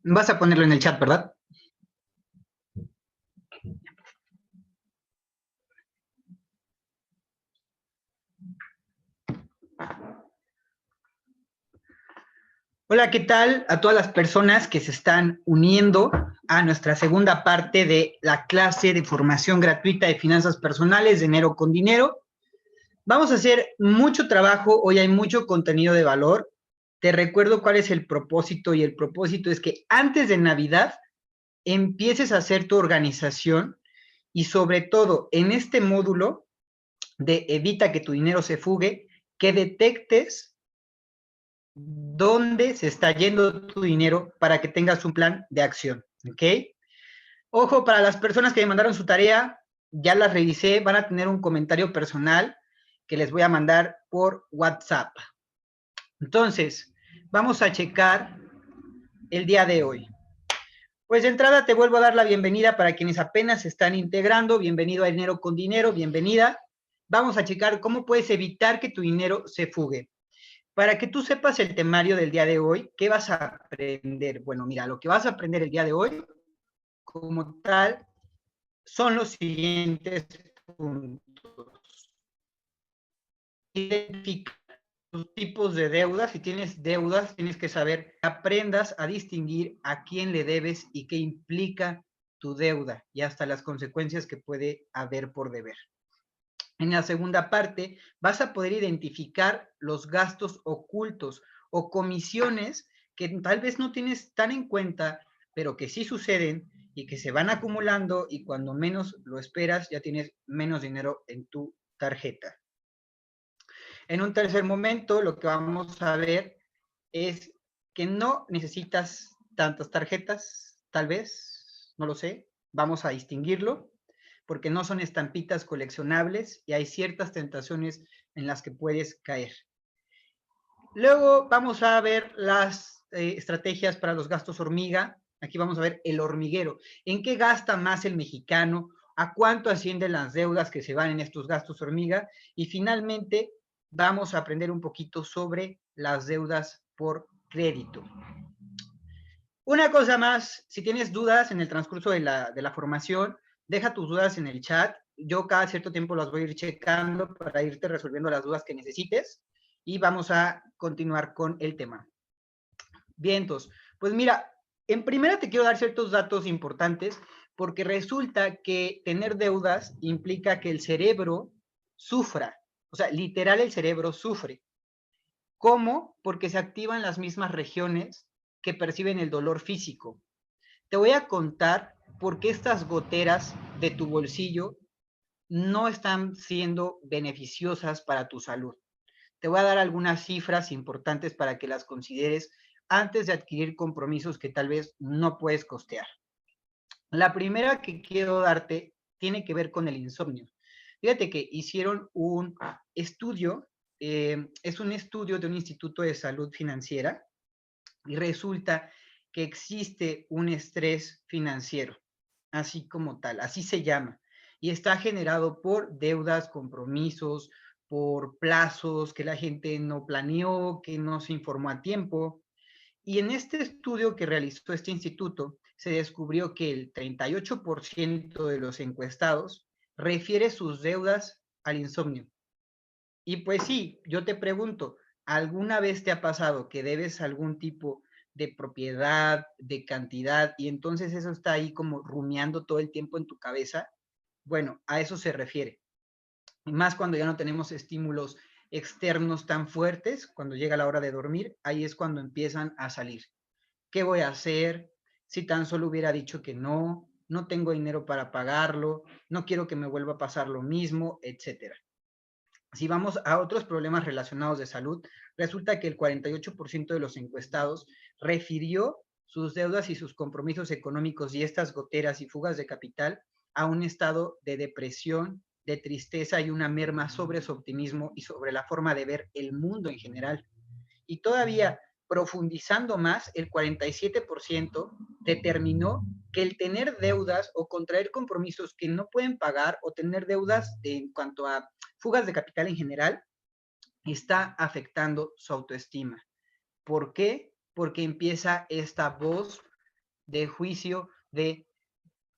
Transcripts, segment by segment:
Vas a ponerlo en el chat, ¿verdad? Hola, ¿qué tal a todas las personas que se están uniendo a nuestra segunda parte de la clase de formación gratuita de finanzas personales de Enero con Dinero? Vamos a hacer mucho trabajo, hoy hay mucho contenido de valor. Te recuerdo cuál es el propósito y el propósito es que antes de Navidad empieces a hacer tu organización y sobre todo en este módulo de evita que tu dinero se fugue, que detectes dónde se está yendo tu dinero para que tengas un plan de acción, ¿ok? Ojo, para las personas que me mandaron su tarea, ya las revisé, van a tener un comentario personal que les voy a mandar por WhatsApp. Entonces, vamos a checar el día de hoy. Pues de entrada te vuelvo a dar la bienvenida para quienes apenas se están integrando. Bienvenido a Dinero con Dinero, bienvenida. Vamos a checar cómo puedes evitar que tu dinero se fugue. Para que tú sepas el temario del día de hoy, ¿qué vas a aprender? Bueno, mira, lo que vas a aprender el día de hoy, como tal, son los siguientes puntos. Identifica tus tipos de deudas. Si tienes deudas, tienes que saber, aprendas a distinguir a quién le debes y qué implica tu deuda y hasta las consecuencias que puede haber por deber. En la segunda parte, vas a poder identificar los gastos ocultos o comisiones que tal vez no tienes tan en cuenta, pero que sí suceden y que se van acumulando y cuando menos lo esperas ya tienes menos dinero en tu tarjeta. En un tercer momento, lo que vamos a ver es que no necesitas tantas tarjetas, tal vez, no lo sé, vamos a distinguirlo, porque no son estampitas coleccionables y hay ciertas tentaciones en las que puedes caer. Luego vamos a ver las estrategias para los gastos hormiga. Aquí vamos a ver el hormiguero. ¿En qué gasta más el mexicano? ¿A cuánto ascienden las deudas que se van en estos gastos hormiga? Y finalmente vamos a aprender un poquito sobre las deudas por crédito. Una cosa más, si tienes dudas en el transcurso de la formación, deja tus dudas en el chat. Yo cada cierto tiempo las voy a ir checando para irte resolviendo las dudas que necesites y vamos a continuar con el tema. Vientos. Pues mira, en primera te quiero dar ciertos datos importantes porque resulta que tener deudas implica que el cerebro sufra, o sea, literal el cerebro sufre. ¿Cómo? Porque se activan las mismas regiones que perciben el dolor físico. Te voy a contar por qué estas goteras de tu bolsillo no están siendo beneficiosas para tu salud. Te voy a dar algunas cifras importantes para que las consideres antes de adquirir compromisos que tal vez no puedes costear. La primera que quiero darte tiene que ver con el insomnio. Fíjate que hicieron un estudio, es un estudio de un instituto de salud financiera y resulta que existe un estrés financiero, así como tal, así se llama, y está generado por deudas, compromisos, por plazos que la gente no planeó, que no se informó a tiempo. Y en este estudio que realizó este instituto, se descubrió que el 38% de los encuestados refiere sus deudas al insomnio. Y pues sí, yo te pregunto, ¿alguna vez te ha pasado que debes algún tipo de propiedad, de cantidad, y entonces eso está ahí como rumiando todo el tiempo en tu cabeza? Bueno, a eso se refiere. Y más cuando ya no tenemos estímulos externos tan fuertes, cuando llega la hora de dormir, ahí es cuando empiezan a salir. ¿Qué voy a hacer? Si tan solo hubiera dicho que no, no tengo dinero para pagarlo, no quiero que me vuelva a pasar lo mismo, etcétera. Si vamos a otros problemas relacionados de salud, resulta que el 48% de los encuestados refirió sus deudas y sus compromisos económicos y estas goteras y fugas de capital a un estado de depresión, de tristeza y una merma sobre su optimismo y sobre la forma de ver el mundo en general. Y todavía profundizando más, el 47% determinó que el tener deudas o contraer compromisos que no pueden pagar o tener deudas en cuanto a fugas de capital en general está afectando su autoestima. ¿Por qué? Porque empieza esta voz de juicio de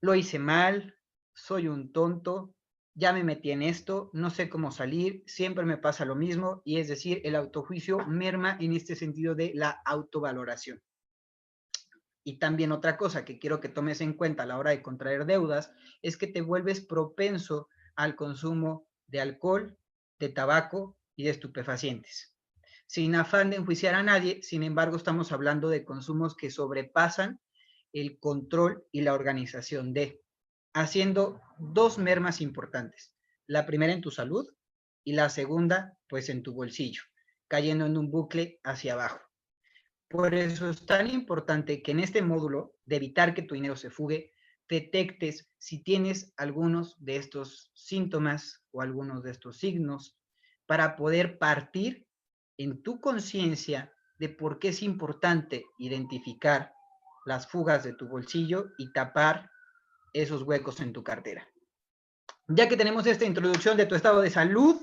lo hice mal, soy un tonto, ya me metí en esto, no sé cómo salir, siempre me pasa lo mismo, y es decir, el autojuicio merma en este sentido de la autovaloración. Y también otra cosa que quiero que tomes en cuenta a la hora de contraer deudas es que te vuelves propenso al consumo de alcohol, de tabaco y de estupefacientes. Sin afán de enjuiciar a nadie, sin embargo, estamos hablando de consumos que sobrepasan el control y la organización de, haciendo dos mermas importantes. La primera en tu salud y la segunda, pues en tu bolsillo, cayendo en un bucle hacia abajo. Por eso es tan importante que en este módulo de evitar que tu dinero se fugue, detectes si tienes algunos de estos síntomas o algunos de estos signos para poder partir en tu conciencia de por qué es importante identificar las fugas de tu bolsillo y tapar esos huecos en tu cartera. Ya que tenemos esta introducción de tu estado de salud,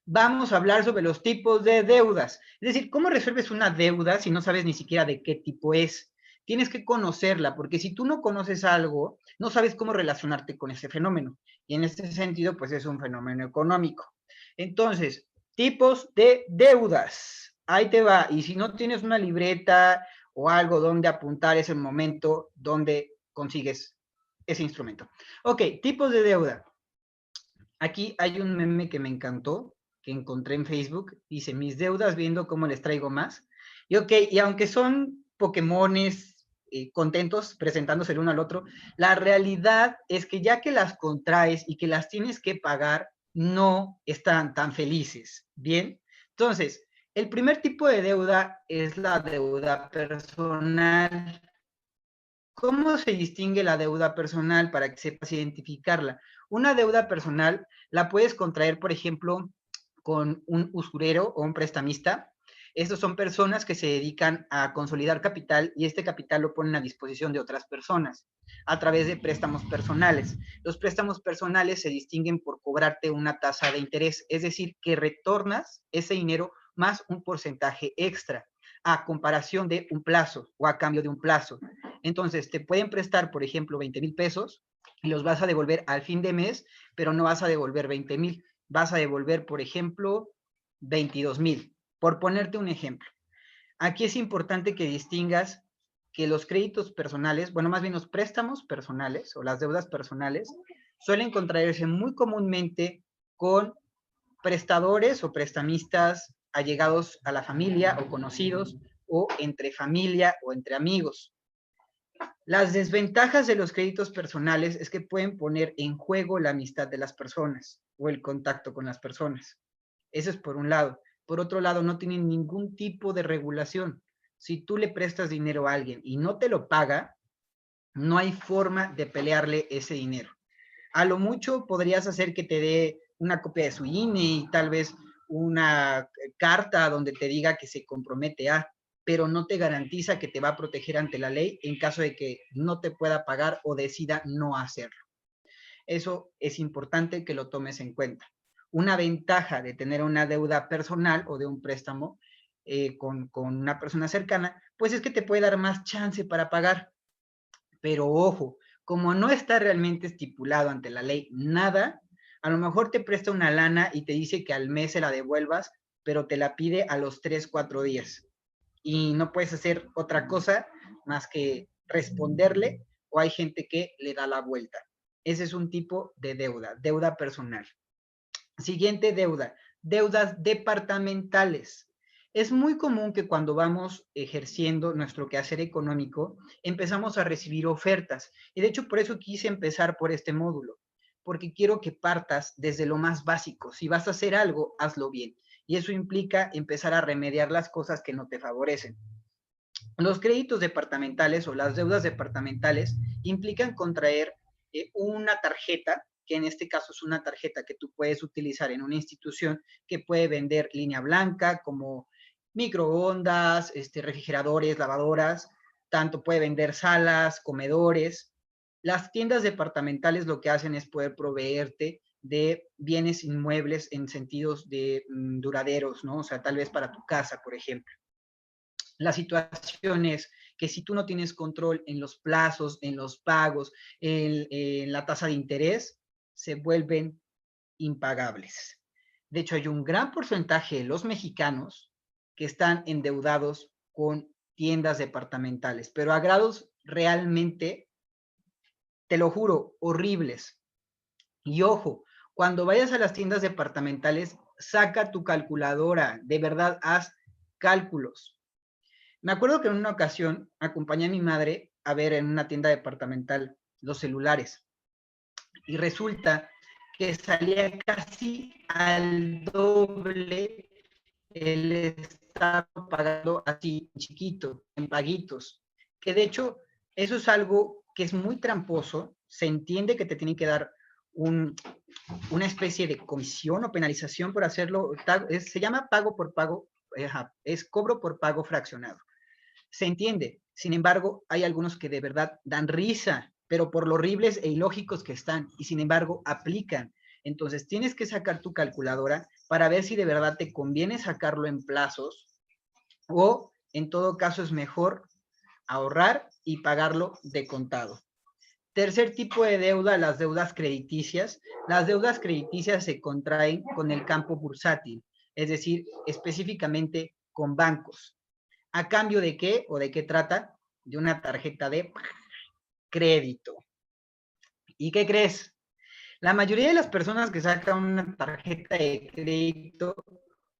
vamos a hablar sobre los tipos de deudas. Es decir, ¿cómo resuelves una deuda si no sabes ni siquiera de qué tipo es? Tienes que conocerla, porque si tú no conoces algo, no sabes cómo relacionarte con ese fenómeno. Y en este sentido, pues es un fenómeno económico. Entonces, tipos de deudas. Ahí te va. Y si no tienes una libreta o algo donde apuntar, es el momento donde consigues ese instrumento. Ok, tipos de deuda. Aquí hay un meme que me encantó, que encontré en Facebook. Dice, mis deudas viendo cómo les traigo más. Y ok, y aunque son Pokémones contentos presentándose el uno al otro, la realidad es que ya que las contraes y que las tienes que pagar, no están tan felices. Bien, entonces, el primer tipo de deuda es la deuda personal. ¿Cómo se distingue la deuda personal para que sepas identificarla? Una deuda personal la puedes contraer, por ejemplo, con un usurero o un prestamista. Estos son personas que se dedican a consolidar capital y este capital lo ponen a disposición de otras personas a través de préstamos personales. Los préstamos personales se distinguen por cobrarte una tasa de interés, es decir, que retornas ese dinero más un porcentaje extra a comparación de un plazo o a cambio de un plazo. Entonces, te pueden prestar, por ejemplo, 20,000 pesos y los vas a devolver al fin de mes, pero no vas a devolver 20,000, vas a devolver, por ejemplo, 22,000, por ponerte un ejemplo. Aquí es importante que distingas que los créditos personales, bueno, más bien los préstamos personales o las deudas personales, suelen contraerse muy comúnmente con prestadores o prestamistas allegados a la familia o conocidos o entre familia o entre amigos. Las desventajas de los créditos personales es que pueden poner en juego la amistad de las personas o el contacto con las personas. Eso es por un lado. Por otro lado, no tienen ningún tipo de regulación. Si tú le prestas dinero a alguien y no te lo paga, no hay forma de pelearle ese dinero. A lo mucho podrías hacer que te dé una copia de su INE y tal vez una carta donde te diga que se compromete a, pero no te garantiza que te va a proteger ante la ley en caso de que no te pueda pagar o decida no hacerlo. Eso es importante que lo tomes en cuenta. Una ventaja de tener una deuda personal o de un préstamo con una persona cercana, pues es que te puede dar más chance para pagar. Pero ojo, como no está realmente estipulado ante la ley nada, a lo mejor te presta una lana y te dice que al mes se la devuelvas, pero te la pide a los 3, 4 días. Y no puedes hacer otra cosa más que responderle, o hay gente que le da la vuelta. Ese es un tipo de deuda, deuda personal. Siguiente deuda, deudas departamentales. Es muy común que cuando vamos ejerciendo nuestro quehacer económico, empezamos a recibir ofertas. Y de hecho, por eso quise empezar por este módulo, porque quiero que partas desde lo más básico. Si vas a hacer algo, hazlo bien. Y eso implica empezar a remediar las cosas que no te favorecen. Los créditos departamentales o las deudas departamentales implican contraer una tarjeta, que en este caso es una tarjeta que tú puedes utilizar en una institución que puede vender línea blanca como microondas, refrigeradores, lavadoras, tanto puede vender salas, comedores. Las tiendas departamentales lo que hacen es poder proveerte de bienes inmuebles en sentidos de duraderos, ¿no? O sea, tal vez para tu casa, por ejemplo. La situación es que si tú no tienes control en los plazos, en los pagos, en la tasa de interés, se vuelven impagables. De hecho, hay un gran porcentaje de los mexicanos que están endeudados con tiendas departamentales, pero a grados realmente, te lo juro, horribles. Y ojo, cuando vayas a las tiendas departamentales, saca tu calculadora, de verdad, haz cálculos. Me acuerdo que en una ocasión acompañé a mi madre a ver en una tienda departamental los celulares y resulta que salía casi al doble el estar pagando así chiquito, en paguitos, que de hecho eso es algo que es muy tramposo, se entiende que te tienen que dar una especie de comisión o penalización por hacerlo, se llama pago por pago, es cobro por pago fraccionado. Se entiende, sin embargo, hay algunos que de verdad dan risa, pero por lo horribles e ilógicos que están, y sin embargo aplican. Entonces tienes que sacar tu calculadora para ver si de verdad te conviene sacarlo en plazos o en todo caso es mejor ahorrar y pagarlo de contado. Tercer tipo de deuda, las deudas crediticias. Las deudas crediticias se contraen con el campo bursátil, es decir, específicamente con bancos. ¿A cambio de qué o de qué trata? De una tarjeta de crédito. ¿Y qué crees? La mayoría de las personas que sacan una tarjeta de crédito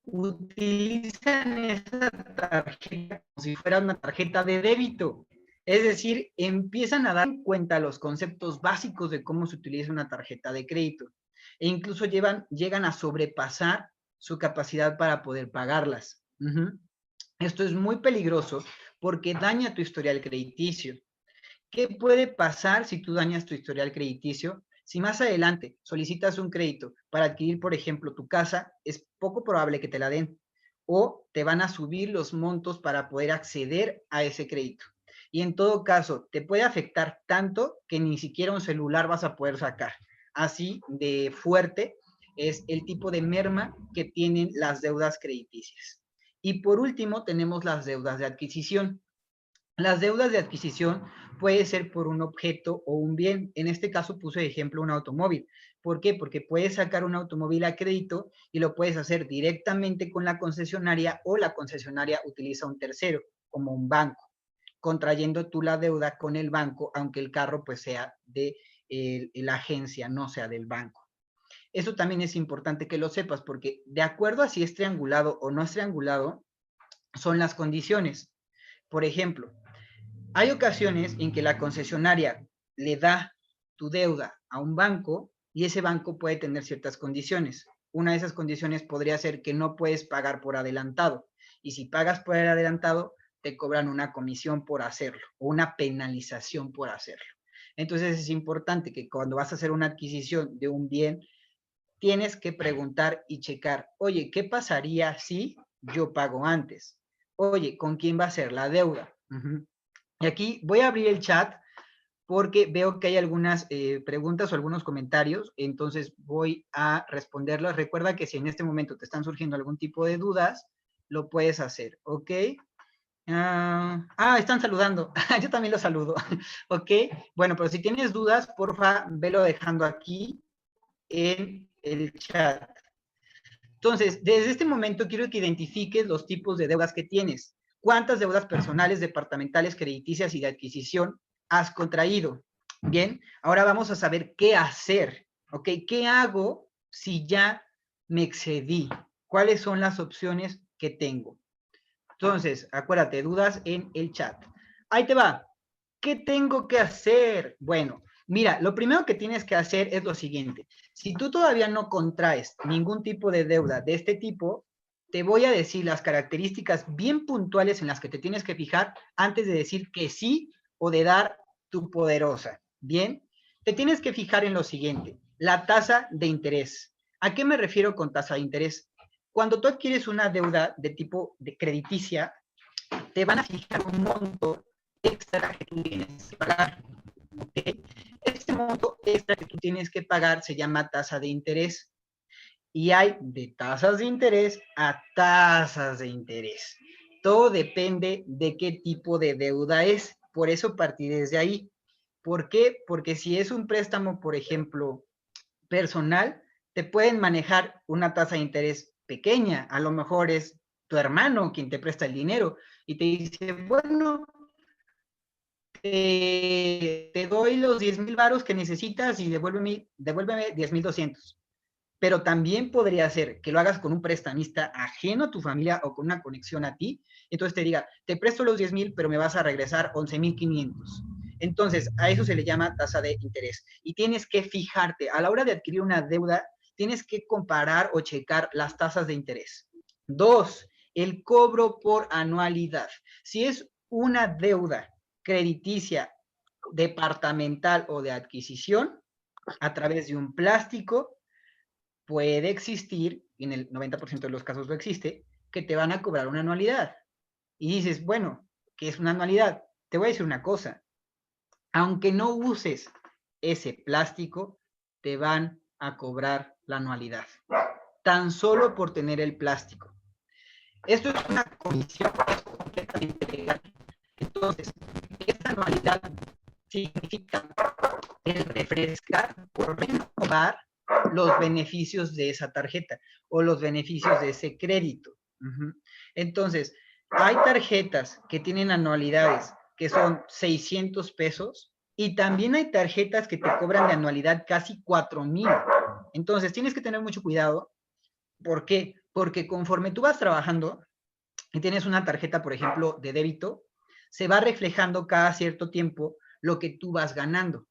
utilizan esa tarjeta como si fuera una tarjeta de débito. Es decir, empiezan a dar cuenta los conceptos básicos de cómo se utiliza una tarjeta de crédito e incluso llegan a sobrepasar su capacidad para poder pagarlas. Esto es muy peligroso porque daña tu historial crediticio. ¿Qué puede pasar si tú dañas tu historial crediticio? Si más adelante solicitas un crédito para adquirir, por ejemplo, tu casa, es poco probable que te la den o te van a subir los montos para poder acceder a ese crédito. Y en todo caso, te puede afectar tanto que ni siquiera un celular vas a poder sacar. Así de fuerte es el tipo de merma que tienen las deudas crediticias. Y por último, tenemos las deudas de adquisición. Las deudas de adquisición puede ser por un objeto o un bien. En este caso puse de ejemplo un automóvil. ¿Por qué? Porque puedes sacar un automóvil a crédito y lo puedes hacer directamente con la concesionaria o la concesionaria utiliza un tercero, como un banco, contrayendo tú la deuda con el banco, aunque el carro pues sea de la agencia, no sea del banco. Eso también es importante que lo sepas porque de acuerdo a si es triangulado o no es triangulado, son las condiciones. Por ejemplo, hay ocasiones en que la concesionaria le da tu deuda a un banco y ese banco puede tener ciertas condiciones. Una de esas condiciones podría ser que no puedes pagar por adelantado. Y si pagas por el adelantado, te cobran una comisión por hacerlo o una penalización por hacerlo. Entonces es importante que cuando vas a hacer una adquisición de un bien, tienes que preguntar y checar, oye, ¿qué pasaría si yo pago antes? Oye, ¿con quién va a ser la deuda? Y aquí voy a abrir el chat porque veo que hay algunas preguntas o algunos comentarios, entonces voy a responderlas. Recuerda que si en este momento te están surgiendo algún tipo de dudas, lo puedes hacer, ¿ok? Están saludando. Yo también los saludo. ¿Ok? Bueno, pero si tienes dudas, porfa, velo dejando aquí en el chat. Entonces, desde este momento quiero que identifiques los tipos de deudas que tienes. ¿Cuántas deudas personales, departamentales, crediticias y de adquisición has contraído? Bien, ahora vamos a saber qué hacer, ¿ok? ¿Qué hago si ya me excedí? ¿Cuáles son las opciones que tengo? Entonces, acuérdate, dudas en el chat. Ahí te va. ¿Qué tengo que hacer? Bueno, mira, lo primero que tienes que hacer es lo siguiente. Si tú todavía no contraes ningún tipo de deuda de este tipo, te voy a decir las características bien puntuales en las que te tienes que fijar antes de decir que sí o de dar tu poderosa. Bien, te tienes que fijar en lo siguiente, la tasa de interés. ¿A qué me refiero con tasa de interés? Cuando tú adquieres una deuda de tipo de crediticia, te van a fijar un monto extra que tú tienes que pagar. ¿Okay? Este monto extra que tú tienes que pagar se llama tasa de interés. Y hay de tasas de interés a tasas de interés. Todo depende de qué tipo de deuda es. Por eso partí desde ahí. ¿Por qué? Porque si es un préstamo, por ejemplo, personal, te pueden manejar una tasa de interés pequeña. A lo mejor es tu hermano quien te presta el dinero y te dice, bueno, te doy los 10,000 varos que necesitas y devuélveme 10,200. Pero también podría ser que lo hagas con un prestamista ajeno a tu familia o con una conexión a ti. Entonces te diga, te presto los 10,000, pero me vas a regresar 11,500. Entonces, a eso se le llama tasa de interés. Y tienes que fijarte, a la hora de adquirir una deuda, tienes que comparar o checar las tasas de interés. 2, el cobro por anualidad. Si es una deuda crediticia, departamental o de adquisición, a través de un plástico, puede existir, y en el 90% de los casos lo existe, que te van a cobrar una anualidad. Y dices, bueno, ¿qué es una anualidad? Te voy a decir una cosa, aunque no uses ese plástico, te van a cobrar la anualidad, tan solo por tener el plástico. Esto es una comisión completamente legal. Entonces, esta anualidad significa el refrescar o renovar los beneficios de esa tarjeta o los beneficios de ese crédito. Entonces, hay tarjetas que tienen anualidades que son 600 pesos y también hay tarjetas que te cobran de anualidad casi 4,000. Entonces, tienes que tener mucho cuidado. ¿Por qué? Porque conforme tú vas trabajando y tienes una tarjeta, por ejemplo, de débito, se va reflejando cada cierto tiempo lo que tú vas ganando.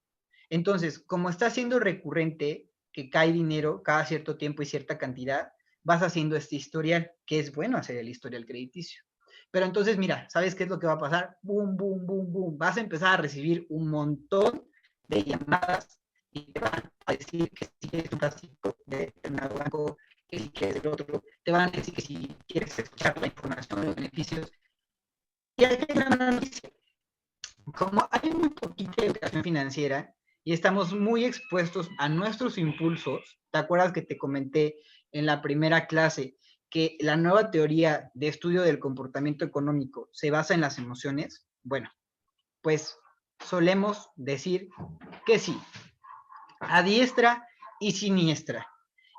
Entonces, como está siendo recurrente que cae dinero cada cierto tiempo y cierta cantidad, vas haciendo este historial, que es bueno hacer el historial crediticio. Pero entonces, mira, ¿sabes qué es lo que va a pasar? Boom, boom, boom, boom. Vas a empezar a recibir un montón de llamadas y te van a decir que si quieres un plástico de determinado banco, que si quieres el otro, te van a decir que si quieres escuchar la información de los beneficios. Y hay una noticia. Como hay muy poquita educación financiera y estamos muy expuestos a nuestros impulsos, ¿te acuerdas que te comenté en la primera clase que la nueva teoría de estudio del comportamiento económico se basa en las emociones? Bueno, pues solemos decir que sí, a diestra y siniestra.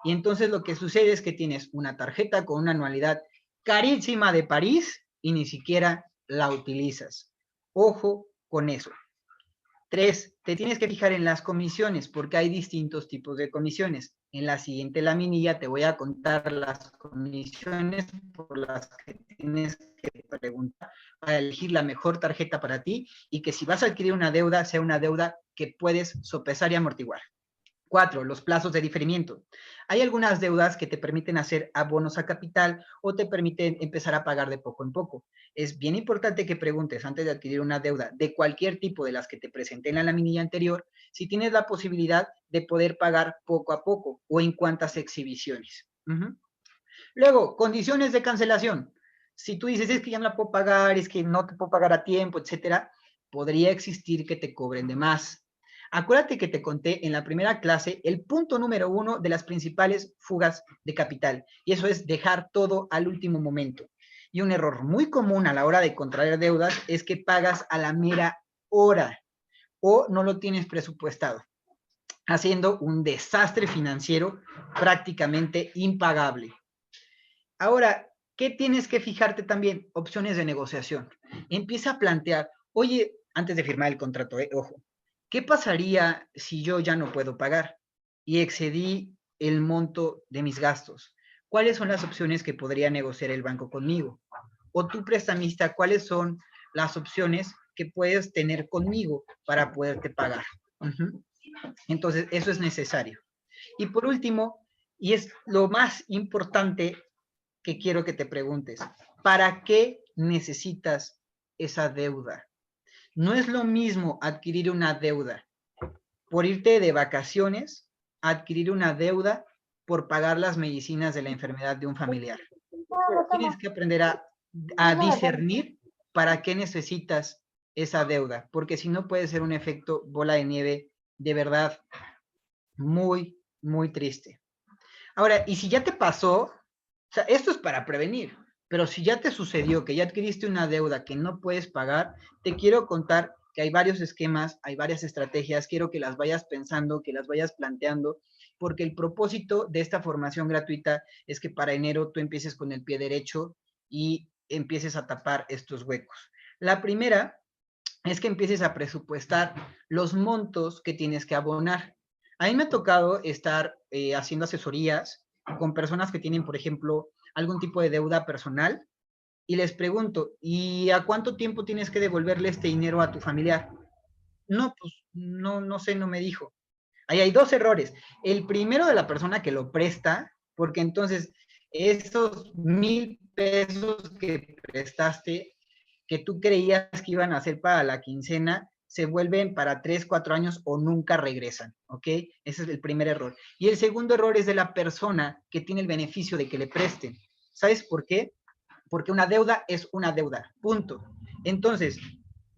Y entonces lo que sucede es que tienes una tarjeta con una anualidad carísima de París y ni siquiera la utilizas. Ojo con eso. 3, te tienes que fijar en las comisiones, porque hay distintos tipos de comisiones. En la siguiente laminilla te voy a contar las comisiones por las que tienes que preguntar para elegir la mejor tarjeta para ti y que si vas a adquirir una deuda, sea una deuda que puedes sopesar y amortiguar. 4, los plazos de diferimiento. Hay algunas deudas que te permiten hacer abonos a capital o te permiten empezar a pagar de poco en poco. Es bien importante que preguntes antes de adquirir una deuda de cualquier tipo de las que te presenté en la laminilla anterior, si tienes la posibilidad de poder pagar poco a poco o en cuántas exhibiciones. Luego, condiciones de cancelación. Si tú dices, es que ya no la puedo pagar, es que no te puedo pagar a tiempo, etcétera, podría existir que te cobren de más. Acuérdate que te conté en la primera clase el punto número 1 de las principales fugas de capital, y eso es dejar todo al último momento. Y un error muy común a la hora de contraer deudas es que pagas a la mera hora o no lo tienes presupuestado, haciendo un desastre financiero prácticamente impagable. Ahora, ¿qué tienes que fijarte también? Opciones de negociación. Empieza a plantear, oye, antes de firmar el contrato, ojo, ¿qué pasaría si yo ya no puedo pagar y excedí el monto de mis gastos? ¿Cuáles son las opciones que podría negociar el banco conmigo? O tú, prestamista, ¿cuáles son las opciones que puedes tener conmigo para poderte pagar? Entonces, eso es necesario. Y por último, y es lo más importante que quiero que te preguntes, ¿para qué necesitas esa deuda? No es lo mismo adquirir una deuda por irte de vacaciones, adquirir una deuda por pagar las medicinas de la enfermedad de un familiar. Tienes que aprender a discernir para qué necesitas esa deuda, porque si no puede ser un efecto bola de nieve de verdad muy, muy triste. Ahora, y si ya te pasó, o sea, esto es para prevenir. Pero si ya te sucedió que ya adquiriste una deuda que no puedes pagar, te quiero contar que hay varios esquemas, hay varias estrategias, quiero que las vayas pensando, que las vayas planteando, porque el propósito de esta formación gratuita es que para enero tú empieces con el pie derecho y empieces a tapar estos huecos. La primera es que empieces a presupuestar los montos que tienes que abonar. A mí me ha tocado estar haciendo asesorías con personas que tienen, por ejemplo, algún tipo de deuda personal y les pregunto, ¿y a cuánto tiempo tienes que devolverle este dinero a tu familiar? No, pues no sé, no me dijo. Ahí hay dos errores. El primero de la persona que lo presta, porque entonces esos 1,000 pesos que prestaste, que tú creías que iban a ser para la quincena, se vuelven para 3, 4 años o nunca regresan, ¿ok? Ese es el primer error. Y el segundo error es de la persona que tiene el beneficio de que le presten. ¿Sabes por qué? Porque una deuda es una deuda, punto. Entonces,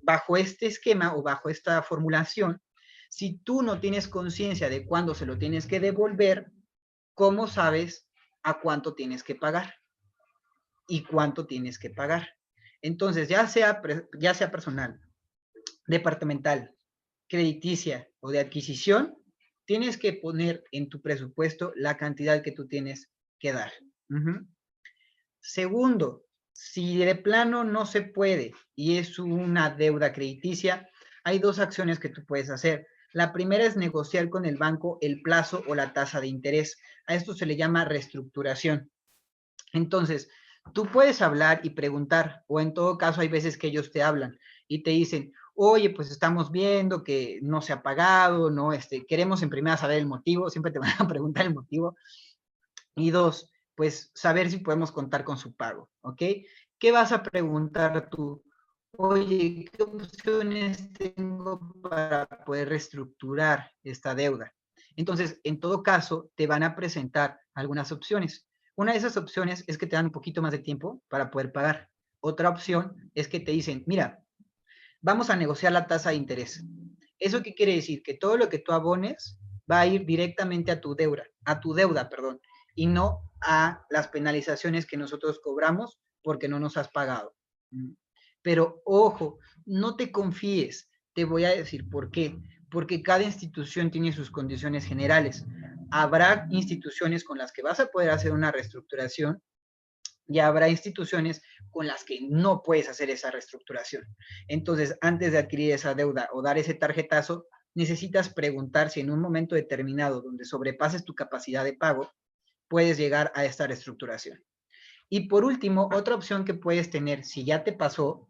bajo este esquema o bajo esta formulación, si tú no tienes conciencia de cuándo se lo tienes que devolver, ¿cómo sabes a cuánto tienes que pagar y cuánto tienes que pagar? Entonces, ya sea personal, departamental, crediticia o de adquisición, tienes que poner en tu presupuesto la cantidad que tú tienes que dar. Segundo, si de plano no se puede y es una deuda crediticia, hay dos acciones que tú puedes hacer. La primera es negociar con el banco el plazo o la tasa de interés. A esto se le llama reestructuración. Entonces, tú puedes hablar y preguntar, o en todo caso hay veces que ellos te hablan y te dicen, oye, pues estamos viendo que no se ha pagado, no, queremos en primera saber el motivo, siempre te van a preguntar el motivo. Y dos, pues saber si podemos contar con su pago, ¿ok? ¿Qué vas a preguntar tú? Oye, ¿qué opciones tengo para poder reestructurar esta deuda? Entonces, en todo caso, te van a presentar algunas opciones. Una de esas opciones es que te dan un poquito más de tiempo para poder pagar. Otra opción es que te dicen, mira, vamos a negociar la tasa de interés. ¿Eso qué quiere decir? Que todo lo que tú abones va a ir directamente a tu deuda, perdón, y no a las penalizaciones que nosotros cobramos porque no nos has pagado. Pero ojo, no te confíes. Te voy a decir por qué. Porque cada institución tiene sus condiciones generales. Habrá instituciones con las que vas a poder hacer una reestructuración y habrá instituciones con las que no puedes hacer esa reestructuración. Entonces, antes de adquirir esa deuda o dar ese tarjetazo, necesitas preguntar si en un momento determinado donde sobrepases tu capacidad de pago, puedes llegar a esta reestructuración. Y por último, otra opción que puedes tener si ya te pasó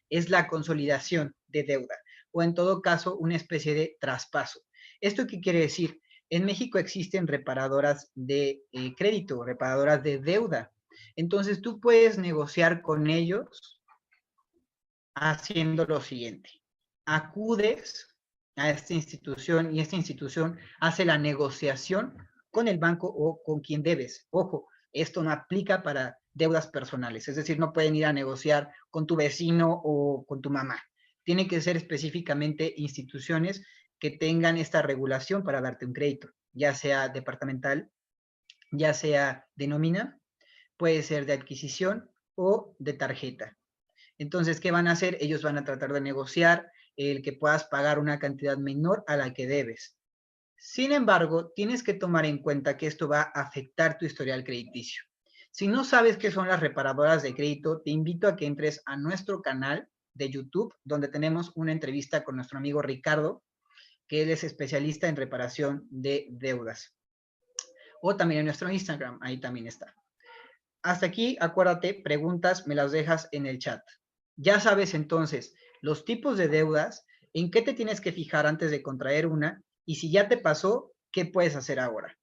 es la consolidación de deuda o en todo caso una especie de traspaso. ¿Esto qué quiere decir? En México existen reparadoras de crédito, reparadoras de deuda. Entonces tú puedes negociar con ellos haciendo lo siguiente. Acudes a esta institución y esta institución hace la negociación con el banco o con quien debes. Ojo, esto no aplica para deudas personales, es decir, no pueden ir a negociar con tu vecino o con tu mamá. Tiene que ser específicamente instituciones que tengan esta regulación para darte un crédito, ya sea departamental, ya sea de nómina, puede ser de adquisición o de tarjeta. Entonces, ¿qué van a hacer? Ellos van a tratar de negociar el que puedas pagar una cantidad menor a la que debes. Sin embargo, tienes que tomar en cuenta que esto va a afectar tu historial crediticio. Si no sabes qué son las reparadoras de crédito, te invito a que entres a nuestro canal de YouTube, donde tenemos una entrevista con nuestro amigo Ricardo, que él es especialista en reparación de deudas. O también en nuestro Instagram, ahí también está. Hasta aquí, acuérdate, preguntas me las dejas en el chat. Ya sabes entonces los tipos de deudas, en qué te tienes que fijar antes de contraer una y si ya te pasó, ¿qué puedes hacer ahora?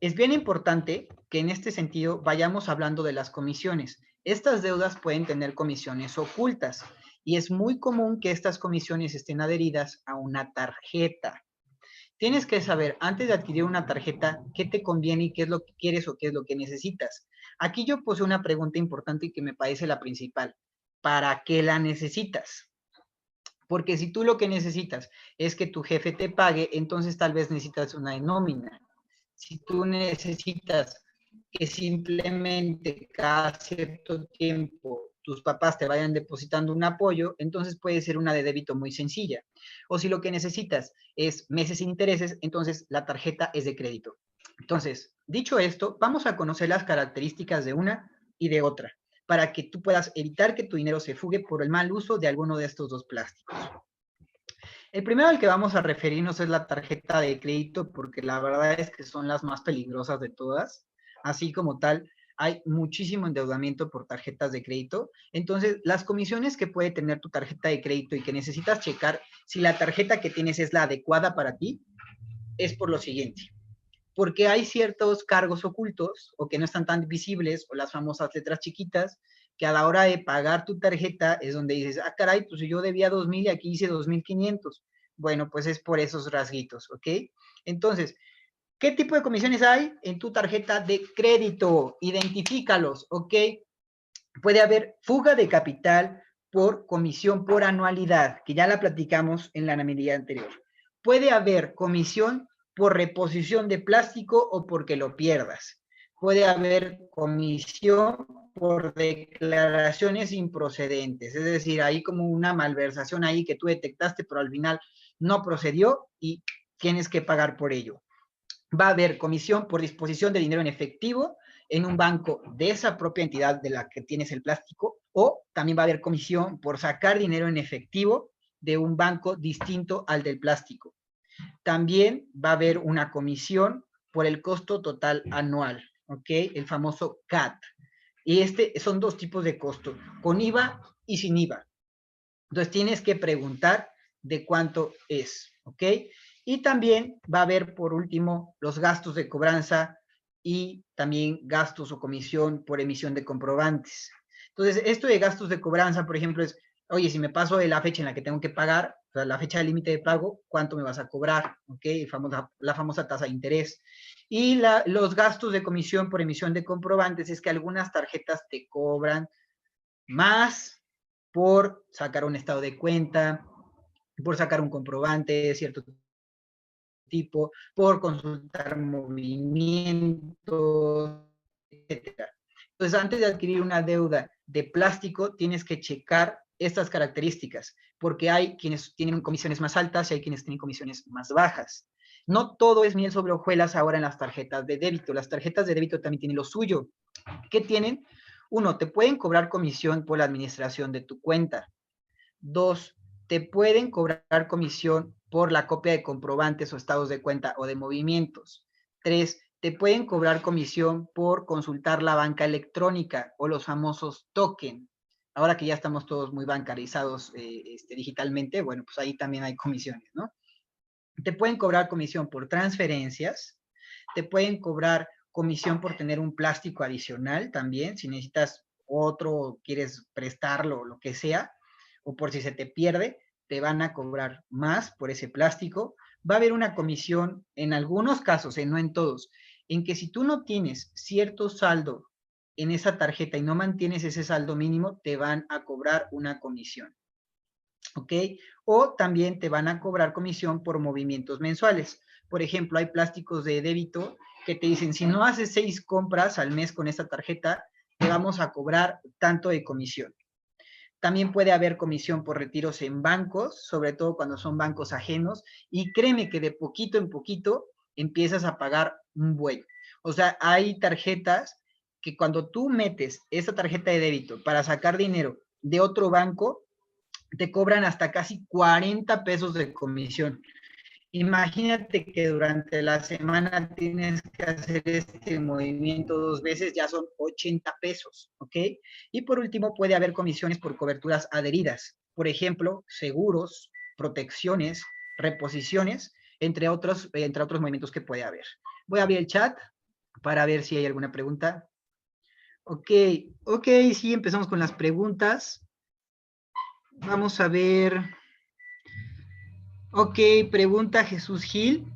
Es bien importante que en este sentido vayamos hablando de las comisiones. Estas deudas pueden tener comisiones ocultas y es muy común que estas comisiones estén adheridas a una tarjeta. Tienes que saber antes de adquirir una tarjeta qué te conviene y qué es lo que quieres o qué es lo que necesitas. Aquí yo puse una pregunta importante y que me parece la principal. ¿Para qué la necesitas? Porque si tú lo que necesitas es que tu jefe te pague, entonces tal vez necesitas una nómina. Si tú necesitas que simplemente cada cierto tiempo tus papás te vayan depositando un apoyo, entonces puede ser una de débito muy sencilla. O si lo que necesitas es meses sin intereses, entonces la tarjeta es de crédito. Entonces, dicho esto, vamos a conocer las características de una y de otra, para que tú puedas evitar que tu dinero se fugue por el mal uso de alguno de estos dos plásticos. El primero al que vamos a referirnos es la tarjeta de crédito, porque la verdad es que son las más peligrosas de todas. Así como tal, hay muchísimo endeudamiento por tarjetas de crédito. Entonces, las comisiones que puede tener tu tarjeta de crédito y que necesitas checar si la tarjeta que tienes es la adecuada para ti, es por lo siguiente. Porque hay ciertos cargos ocultos o que no están tan visibles, o las famosas letras chiquitas, que a la hora de pagar tu tarjeta es donde dices, ah, caray, pues yo debía 2,000 y aquí hice 2,500. Bueno, pues es por esos rasguitos, ¿ok? Entonces, ¿qué tipo de comisiones hay en tu tarjeta de crédito? Identifícalos, ¿ok? Puede haber fuga de capital por comisión por anualidad, que ya la platicamos en la medida anterior. Puede haber comisión por reposición de plástico o porque lo pierdas. Puede haber comisión por declaraciones improcedentes, es decir, hay como una malversación ahí que tú detectaste, pero al final no procedió y tienes que pagar por ello. Va a haber comisión por disposición de dinero en efectivo en un banco de esa propia entidad de la que tienes el plástico, o también va a haber comisión por sacar dinero en efectivo de un banco distinto al del plástico. También va a haber una comisión por el costo total anual, ¿ok? El famoso CAT. Y son dos tipos de costo, con IVA y sin IVA. Entonces tienes que preguntar de cuánto es, ¿ok? Y también va a haber, por último, los gastos de cobranza y también gastos o comisión por emisión de comprobantes. Entonces, esto de gastos de cobranza, por ejemplo, es, oye, si me paso de la fecha en la que tengo que pagar, o sea, la fecha de límite de pago, ¿cuánto me vas a cobrar? ¿Ok? La famosa tasa de interés. Y los gastos de comisión por emisión de comprobantes es que algunas tarjetas te cobran más por sacar un estado de cuenta, por sacar un comprobante de cierto tipo, por consultar movimientos, etc. Entonces, antes de adquirir una deuda de plástico, tienes que checar estas características, porque hay quienes tienen comisiones más altas y hay quienes tienen comisiones más bajas. No todo es miel sobre hojuelas ahora en las tarjetas de débito. Las tarjetas de débito también tienen lo suyo. ¿Qué tienen? Uno, te pueden cobrar comisión por la administración de tu cuenta. Dos, te pueden cobrar comisión por la copia de comprobantes o estados de cuenta o de movimientos. Tres, te pueden cobrar comisión por consultar la banca electrónica o los famosos token. Ahora que ya estamos todos muy bancarizados digitalmente, bueno, pues ahí también hay comisiones, ¿no? Te pueden cobrar comisión por transferencias, te pueden cobrar comisión por tener un plástico adicional también, si necesitas otro, quieres prestarlo, lo que sea, o por si se te pierde, te van a cobrar más por ese plástico. Va a haber una comisión en algunos casos, no en todos, en que si tú no tienes cierto saldo en esa tarjeta y no mantienes ese saldo mínimo, te van a cobrar una comisión. ¿Ok? O también te van a cobrar comisión por movimientos mensuales. Por ejemplo, hay plásticos de débito que te dicen, si no haces 6 compras al mes con esta tarjeta, te vamos a cobrar tanto de comisión. También puede haber comisión por retiros en bancos, sobre todo cuando son bancos ajenos, y créeme que de poquito en poquito empiezas a pagar un buen. O sea, hay tarjetas que cuando tú metes esa tarjeta de débito para sacar dinero de otro banco, te cobran hasta casi 40 pesos de comisión. Imagínate que durante la semana tienes que hacer este movimiento 2 veces, ya son 80 pesos, ¿ok? Y por último, puede haber comisiones por coberturas adheridas, por ejemplo, seguros, protecciones, reposiciones, entre otros movimientos que puede haber. Voy a abrir el chat para ver si hay alguna pregunta. Ok, sí, empezamos con las preguntas. Vamos a ver. Ok, pregunta Jesús Gil.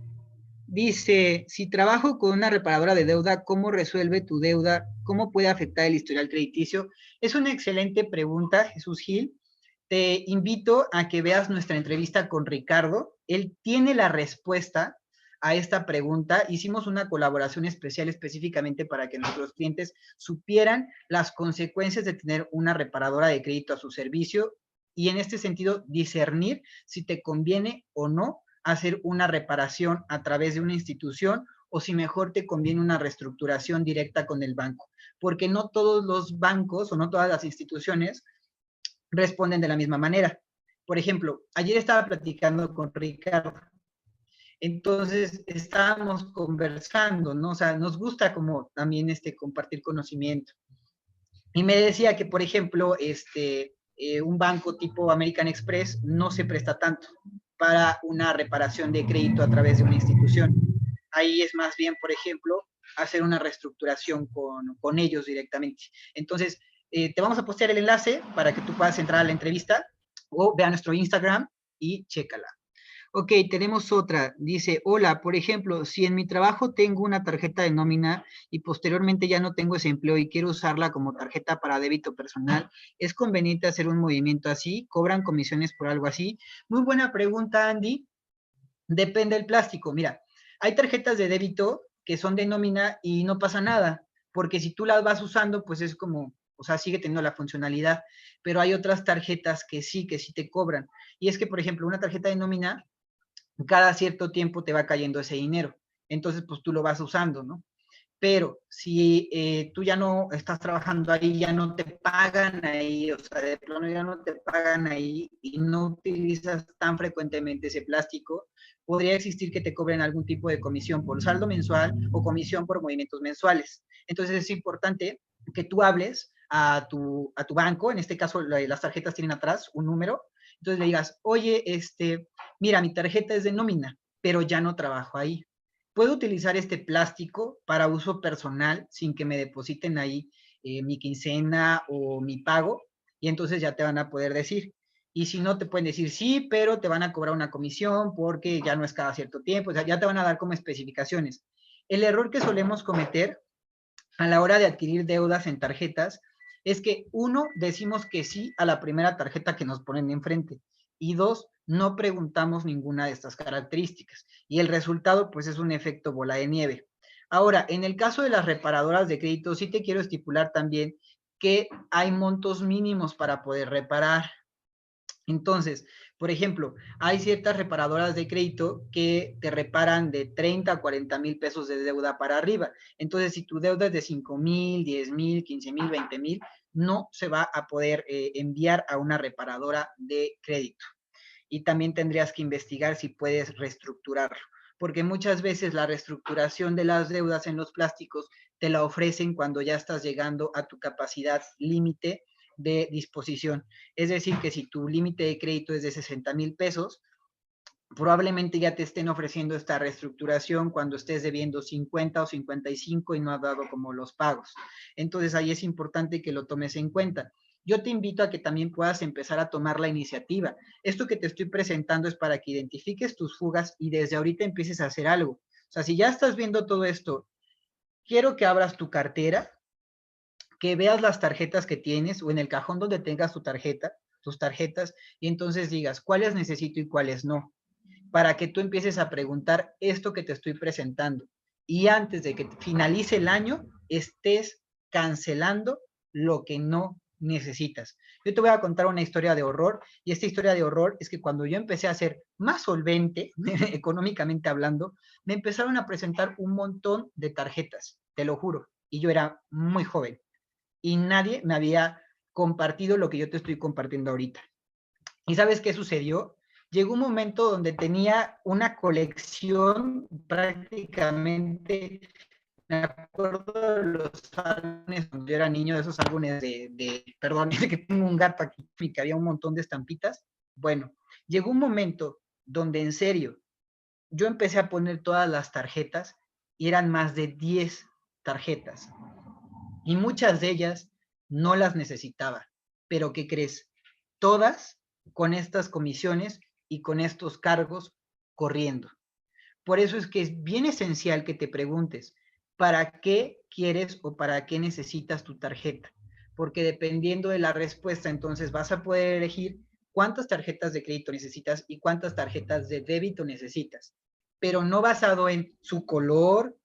Dice, si trabajo con una reparadora de deuda, ¿cómo resuelve tu deuda? ¿Cómo puede afectar el historial crediticio? Es una excelente pregunta, Jesús Gil. Te invito a que veas nuestra entrevista con Ricardo. Él tiene la respuesta a esta pregunta, hicimos una colaboración especial específicamente para que nuestros clientes supieran las consecuencias de tener una reparadora de crédito a su servicio y en este sentido discernir si te conviene o no hacer una reparación a través de una institución o si mejor te conviene una reestructuración directa con el banco, porque no todos los bancos o no todas las instituciones responden de la misma manera. Por ejemplo, ayer estaba platicando con Ricardo, entonces estábamos conversando, ¿no? O sea, nos gusta como también compartir conocimiento. Y me decía que, por ejemplo, un banco tipo American Express no se presta tanto para una reparación de crédito a través de una institución. Ahí es más bien, por ejemplo, hacer una reestructuración con ellos directamente. Entonces, te vamos a postear el enlace para que tú puedas entrar a la entrevista o vea nuestro Instagram y chécala. Ok, tenemos otra. Dice, hola, por ejemplo, si en mi trabajo tengo una tarjeta de nómina y posteriormente ya no tengo ese empleo y quiero usarla como tarjeta para débito personal, ¿es conveniente hacer un movimiento así? ¿Cobran comisiones por algo así? Muy buena pregunta, Andy. Depende del plástico. Mira, hay tarjetas de débito que son de nómina y no pasa nada, porque si tú las vas usando, pues es como, o sea, sigue teniendo la funcionalidad, pero hay otras tarjetas que sí te cobran. Y es que, por ejemplo, una tarjeta de nómina cada cierto tiempo te va cayendo ese dinero. Entonces, pues tú lo vas usando, ¿no? Pero si tú ya no estás trabajando ahí, ya no te pagan ahí, o sea, de plano ya no te pagan ahí y no utilizas tan frecuentemente ese plástico, podría existir que te cobren algún tipo de comisión por saldo mensual o comisión por movimientos mensuales. Entonces es importante que tú hables a tu banco, en este caso las tarjetas tienen atrás un número, entonces le digas, oye, mira, mi tarjeta es de nómina, pero ya no trabajo ahí. ¿Puedo utilizar este plástico para uso personal sin que me depositen ahí mi quincena o mi pago? Y entonces ya te van a poder decir. Y si no, te pueden decir sí, pero te van a cobrar una comisión porque ya no es cada cierto tiempo. O sea, ya te van a dar como especificaciones. El error que solemos cometer a la hora de adquirir deudas en tarjetas es que, uno, decimos que sí a la primera tarjeta que nos ponen enfrente y dos, no preguntamos ninguna de estas características y el resultado pues es un efecto bola de nieve. Ahora, en el caso de las reparadoras de crédito, sí te quiero estipular también que hay montos mínimos para poder reparar. Entonces, por ejemplo, hay ciertas reparadoras de crédito que te reparan de 30 a 40 mil pesos de deuda para arriba. Entonces, si tu deuda es de 5 mil, 10 mil, 15 mil, 20 mil, no se va a poder enviar a una reparadora de crédito. Y también tendrías que investigar si puedes reestructurarlo, porque muchas veces la reestructuración de las deudas en los plásticos te la ofrecen cuando ya estás llegando a tu capacidad límite de disposición. Es decir, que si tu límite de crédito es de 60 mil pesos, probablemente ya te estén ofreciendo esta reestructuración cuando estés debiendo 50 o 55 y no has dado como los pagos. Entonces ahí es importante que lo tomes en cuenta. Yo te invito a que también puedas empezar a tomar la iniciativa. Esto que te estoy presentando es para que identifiques tus fugas y desde ahorita empieces a hacer algo. O sea, si ya estás viendo todo esto, quiero que abras tu cartera, que veas las tarjetas que tienes o en el cajón donde tengas tu tarjeta, tus tarjetas, y entonces digas cuáles necesito y cuáles no, para que tú empieces a preguntar esto que te estoy presentando. Y antes de que finalice el año, estés cancelando lo que no necesitas. Yo te voy a contar una historia de horror, y esta historia de horror es que cuando yo empecé a ser más solvente, económicamente hablando, me empezaron a presentar un montón de tarjetas, te lo juro, y yo era muy joven y nadie me había compartido lo que yo te estoy compartiendo ahorita. ¿Y sabes qué sucedió? Llegó un momento donde tenía una colección prácticamente, me acuerdo de los álbumes cuando yo era niño, de esos álbumes perdón, es que tengo un gato aquí, que había un montón de estampitas. Bueno, llegó un momento donde en serio, yo empecé a poner todas las tarjetas y eran más de 10 tarjetas y muchas de ellas no las necesitaba. Pero ¿qué crees? Todas con estas comisiones y con estos cargos corriendo. Por eso es que es bien esencial que te preguntes, ¿para qué quieres o para qué necesitas tu tarjeta? Porque dependiendo de la respuesta, entonces vas a poder elegir cuántas tarjetas de crédito necesitas y cuántas tarjetas de débito necesitas. pero no basado en su color,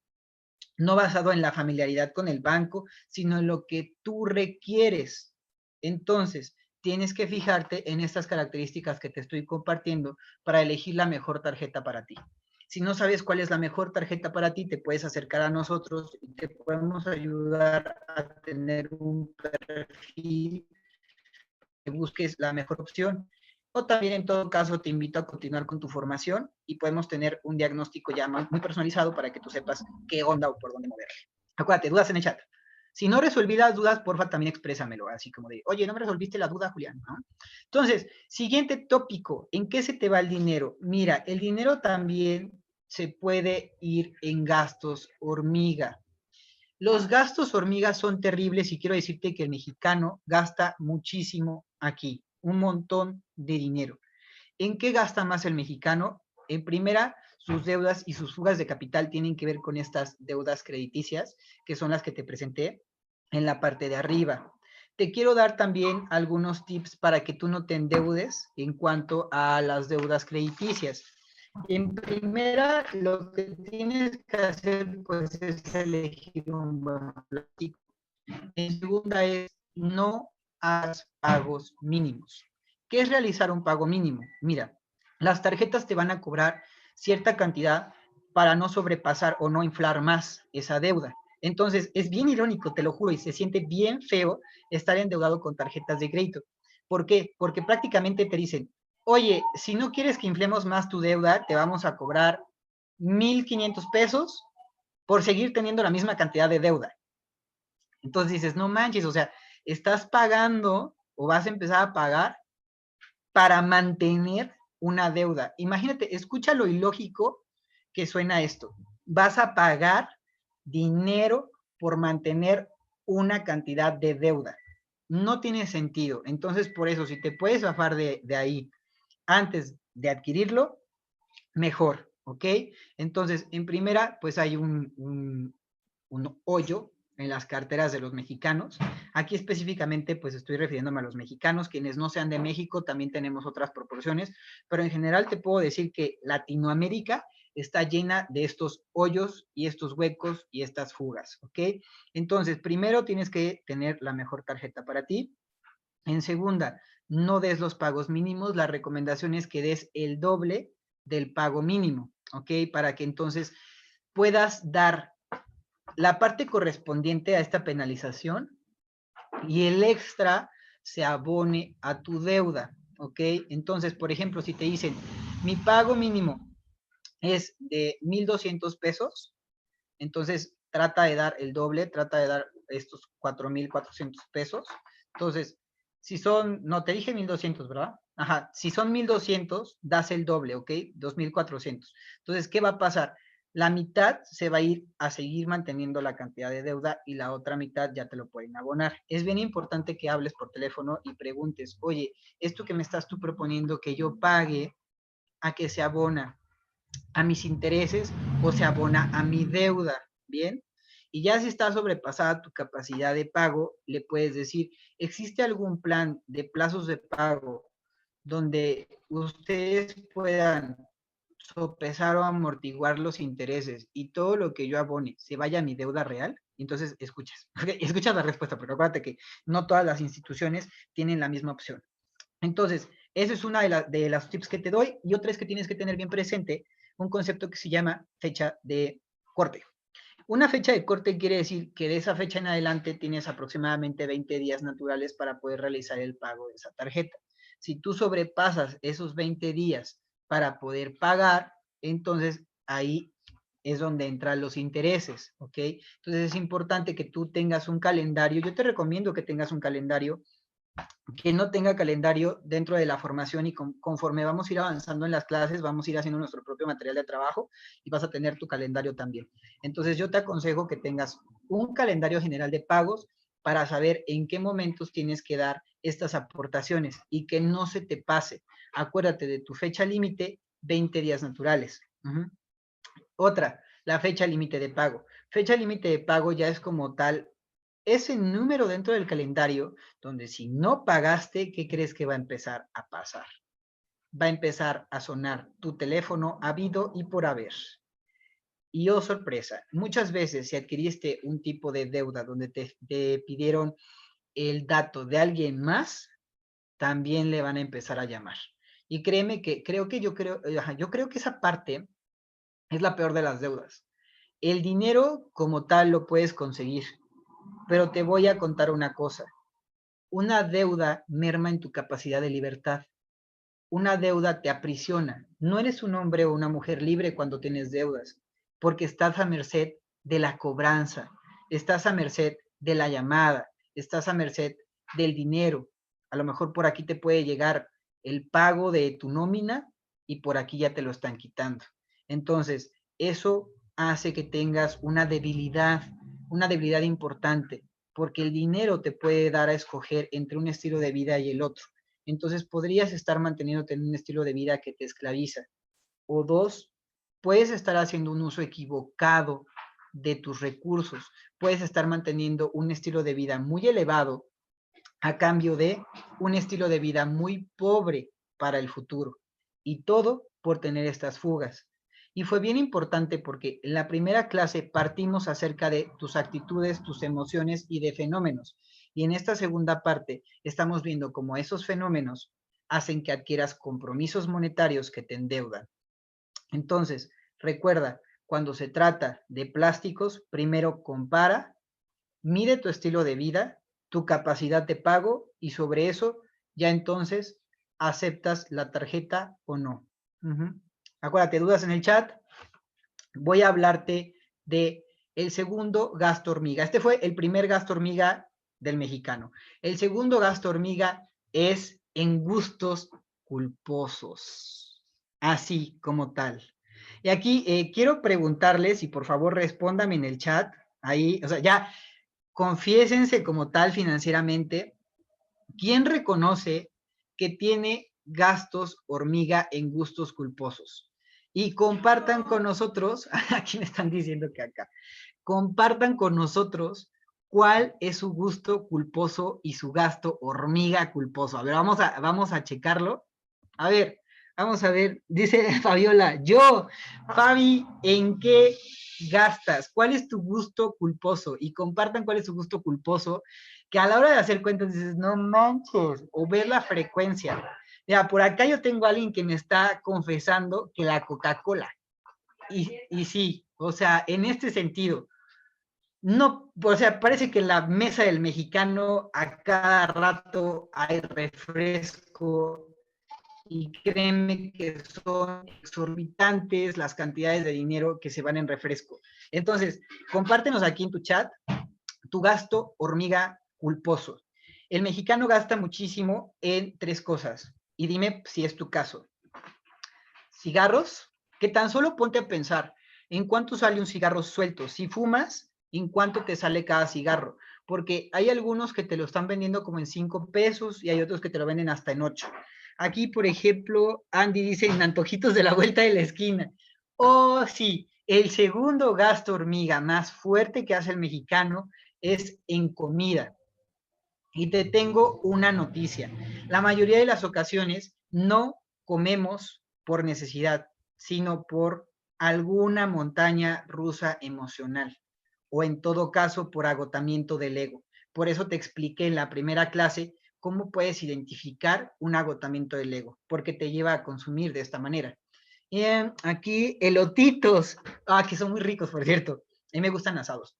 no basado en la familiaridad con el banco, sino en lo que tú requieres. Entonces, tienes que fijarte en estas características que te estoy compartiendo para elegir la mejor tarjeta para ti. Si no sabes cuál es la mejor tarjeta para ti, te puedes acercar a nosotros y te podemos ayudar a tener un perfil que busques la mejor opción. O también, en todo caso, te invito a continuar con tu formación y podemos tener un diagnóstico ya muy personalizado para que tú sepas qué onda o por dónde moverle. Acuérdate, dudas en el chat. Si no resolví las dudas, porfa, también exprésamelo, así como de, oye, no me resolviste la duda, Julián, ¿no? Entonces, siguiente tópico, ¿en qué se te va el dinero? Mira, el dinero también se puede ir en gastos hormiga. Los gastos hormigas son terribles y quiero decirte que el mexicano gasta muchísimo aquí, un montón de dinero. ¿En qué gasta más el mexicano? En primera, sus deudas y sus fugas de capital tienen que ver con estas deudas crediticias, que son las que te presenté en la parte de arriba. Te quiero dar también algunos tips para que tú no te endeudes en cuanto a las deudas crediticias. En primera, lo que tienes que hacer, pues, es elegir un buen plástico. En segunda es, no hagas pagos mínimos. ¿Qué es realizar un pago mínimo? Mira, las tarjetas te van a cobrar cierta cantidad para no sobrepasar o no inflar más esa deuda. Entonces, es bien irónico, te lo juro, y se siente bien feo estar endeudado con tarjetas de crédito. ¿Por qué? Porque prácticamente te dicen, oye, si no quieres que inflemos más tu deuda, te vamos a cobrar 1,500 pesos por seguir teniendo la misma cantidad de deuda. Entonces dices, no manches, o sea, estás pagando o vas a empezar a pagar para mantener una deuda. Imagínate, escucha lo ilógico que suena esto. Vas a pagar dinero por mantener una cantidad de deuda. No tiene sentido. Entonces, por eso, si te puedes zafar de ahí antes de adquirirlo, mejor, ¿ok? Entonces, en primera, pues hay un hoyo en las carteras de los mexicanos. Aquí específicamente, pues estoy refiriéndome a los mexicanos, quienes no sean de México, también tenemos otras proporciones, pero en general te puedo decir que Latinoamérica está llena de estos hoyos y estos huecos y estas fugas, ¿ok? Entonces, primero tienes que tener la mejor tarjeta para ti. En segunda, no des los pagos mínimos. La recomendación es que des el doble del pago mínimo, ¿ok? Para que entonces puedas dar la parte correspondiente a esta penalización y el extra se abone a tu deuda, ¿ok? Entonces, por ejemplo, si te dicen, mi pago mínimo es de 1,200 pesos, entonces trata de dar el doble, trata de dar estos 4,400 pesos. Entonces, si son, no, te dije 1,200, ¿verdad? Ajá, si son 1,200, das el doble, ¿ok? 2,400. Entonces, ¿qué va a pasar? La mitad se va a ir a seguir manteniendo la cantidad de deuda y la otra mitad ya te lo pueden abonar. Es bien importante que hables por teléfono y preguntes, oye, esto que me estás tú proponiendo que yo pague, ¿a qué se abona? ¿A mis intereses o se abona a mi deuda? Bien. Y ya si está sobrepasada tu capacidad de pago, le puedes decir, ¿existe algún plan de plazos de pago donde ustedes puedan sopesar o amortiguar los intereses y todo lo que yo abone se vaya a mi deuda real? Entonces escuchas, escuchas la respuesta, porque acuérdate que no todas las instituciones tienen la misma opción. Entonces, esa es una de las tips que te doy, y otra es que tienes que tener bien presente un concepto que se llama fecha de corte. Una fecha de corte quiere decir que de esa fecha en adelante tienes aproximadamente 20 días naturales para poder realizar el pago de esa tarjeta. Si tú sobrepasas esos 20 días para poder pagar, entonces ahí es donde entran los intereses, ¿ok? Entonces es importante que tú tengas un calendario. Yo te recomiendo que tengas un calendario, que no tenga calendario dentro de la formación, y conforme vamos a ir avanzando en las clases, vamos a ir haciendo nuestro propio material de trabajo y vas a tener tu calendario también. Entonces yo te aconsejo que tengas un calendario general de pagos para saber en qué momentos tienes que dar estas aportaciones y que no se te pase. Acuérdate de tu fecha límite, 20 días naturales. Otra, la fecha límite de pago. Fecha límite de pago ya es como tal ese número dentro del calendario donde si no pagaste, ¿qué crees que va a empezar a pasar? va a empezar a sonar tu teléfono habido y por haber. Y oh sorpresa, muchas veces si adquiriste un tipo de deuda donde te pidieron el dato de alguien más, también le van a empezar a llamar. Y créeme que yo creo que esa parte es la peor de las deudas. El dinero como tal lo puedes conseguir, pero te voy a contar una cosa. Una deuda merma en tu capacidad de libertad. Una deuda te aprisiona. No eres un hombre o una mujer libre cuando tienes deudas, porque estás a merced de la cobranza, estás a merced de la llamada, estás a merced del dinero. A lo mejor por aquí te puede llegar el pago de tu nómina y por aquí ya te lo están quitando. Entonces, eso hace que tengas una debilidad importante, porque el dinero te puede dar a escoger entre un estilo de vida y el otro. Entonces podrías estar manteniéndote en un estilo de vida que te esclaviza. O dos, puedes estar haciendo un uso equivocado de tus recursos. Puedes estar manteniendo un estilo de vida muy elevado a cambio de un estilo de vida muy pobre para el futuro. Y todo por tener estas fugas. Y fue bien importante porque en la primera clase partimos acerca de tus actitudes, tus emociones y de fenómenos. Y en esta segunda parte estamos viendo cómo esos fenómenos hacen que adquieras compromisos monetarios que te endeudan. Entonces, recuerda, cuando se trata de plásticos, primero compara, mide tu estilo de vida, tu capacidad de pago y sobre eso ya entonces aceptas la tarjeta o no. Acuérdate, dudas en el chat. Voy a hablarte de el segundo gasto hormiga. Este fue el primer gasto hormiga del mexicano. El segundo gasto hormiga es en gustos culposos, así como tal. Y aquí quiero preguntarles y por favor respóndame en el chat, ahí, o sea, ya confiésense como tal financieramente, ¿quién reconoce que tiene gastos hormiga en gustos culposos? Y compartan con nosotros, aquí me están diciendo que acá, compartan con nosotros cuál es su gusto culposo y su gasto hormiga culposo. A ver, vamos a checarlo. A ver, vamos a ver, dice Fabiola, Fabi, ¿en qué gastas? ¿Cuál es tu gusto culposo? Y compartan cuál es su gusto culposo, que a la hora de hacer cuentas dices, no manches, o ver la frecuencia. Mira, por acá yo tengo a alguien que me está confesando que la Coca-Cola. Y sí, o sea, en este sentido, no, o sea, parece que en la mesa del mexicano a cada rato hay refresco y créeme que son exorbitantes las cantidades de dinero que se van en refresco. Entonces, compártenos aquí en tu chat tu gasto hormiga culposo. El mexicano gasta muchísimo en tres cosas y dime si es tu caso. Cigarros, que tan solo ponte a pensar en cuánto sale un cigarro suelto. Si fumas, en cuánto te sale cada cigarro. Porque hay algunos que te lo están vendiendo como en 5 pesos y hay otros que te lo venden hasta en 8. Aquí, por ejemplo, Andy dice en antojitos de la vuelta de la esquina. Oh, sí, el segundo gasto hormiga más fuerte que hace el mexicano es en comida. Y te tengo una noticia. La mayoría de las ocasiones no comemos por necesidad, sino por alguna montaña rusa emocional o en todo caso por agotamiento del ego. Por eso te expliqué en la primera clase cómo puedes identificar un agotamiento del ego, porque te lleva a consumir de esta manera. Aquí elotitos, que son muy ricos, por cierto. A mí me gustan asados.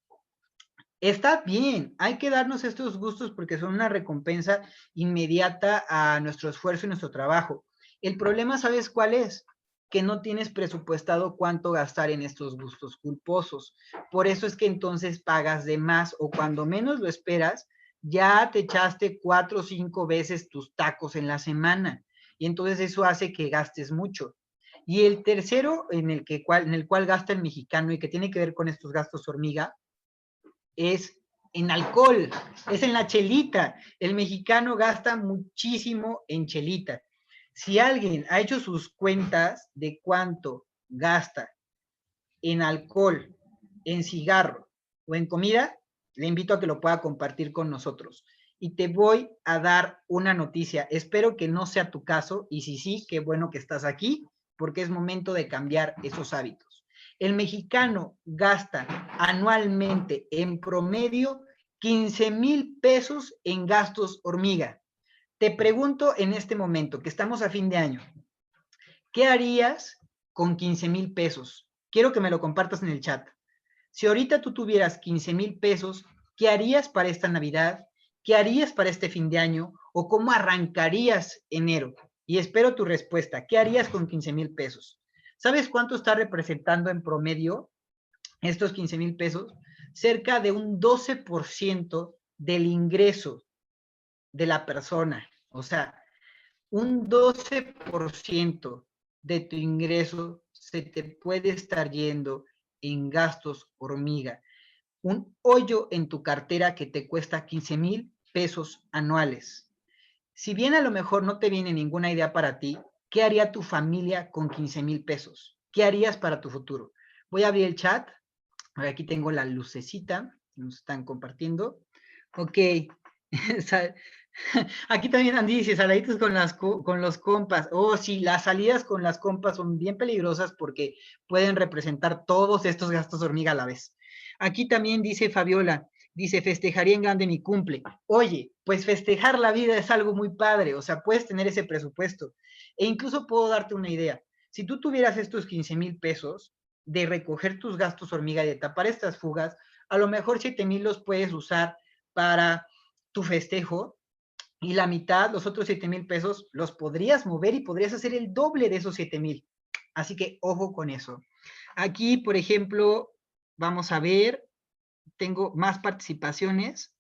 Está bien, hay que darnos estos gustos porque son una recompensa inmediata a nuestro esfuerzo y nuestro trabajo. El problema, ¿sabes cuál es? Que no tienes presupuestado cuánto gastar en estos gustos culposos. Por eso es que entonces pagas de más o cuando menos lo esperas, ya te echaste 4 o 5 veces tus tacos en la semana. Y entonces eso hace que gastes mucho. Y el tercero en el cual gasta el mexicano y que tiene que ver con estos gastos hormiga, es en alcohol, es en la chelita. El mexicano gasta muchísimo en chelita. Si alguien ha hecho sus cuentas de cuánto gasta en alcohol, en cigarro o en comida, le invito a que lo pueda compartir con nosotros. y te voy a dar una noticia. Espero que no sea tu caso y si sí, qué bueno que estás aquí porque es momento de cambiar esos hábitos. El mexicano gasta anualmente en promedio 15,000 pesos en gastos hormiga. Te pregunto en este momento, que estamos a fin de año, ¿qué harías con 15,000 pesos? Quiero que me lo compartas en el chat. Si ahorita tú tuvieras 15,000 pesos, ¿qué harías para esta Navidad? ¿Qué harías para este fin de año? ¿O cómo arrancarías enero? Y espero tu respuesta. ¿Qué harías con 15,000 pesos? ¿Sabes cuánto está representando en promedio estos 15,000 pesos? Cerca de un 12% del ingreso de la persona. O sea, un 12% de tu ingreso se te puede estar yendo en gastos hormiga. Un hoyo en tu cartera que te cuesta 15,000 pesos anuales. Si bien a lo mejor no te viene ninguna idea para ti, ¿qué haría tu familia con 15,000 pesos? ¿Qué harías para tu futuro? Voy a abrir el chat. Aquí tengo la lucecita. Nos están compartiendo. Ok. Aquí también Andy dice, saladitos con los compas. Oh, sí, las salidas con las compas son bien peligrosas porque pueden representar todos estos gastos hormiga a la vez. Aquí también dice Fabiola, dice, festejaría en grande mi cumple. Oye, pues festejar la vida es algo muy padre, o sea, puedes tener ese presupuesto. E incluso puedo darte una idea. Si tú tuvieras estos 15,000 pesos de recoger tus gastos hormiga y de tapar estas fugas, a lo mejor 7,000 los puedes usar para tu festejo y la mitad, los otros 7,000 pesos, los podrías mover y podrías hacer el doble de esos 7,000. Así que ojo con eso. Aquí, por ejemplo, vamos a ver, tengo más participaciones.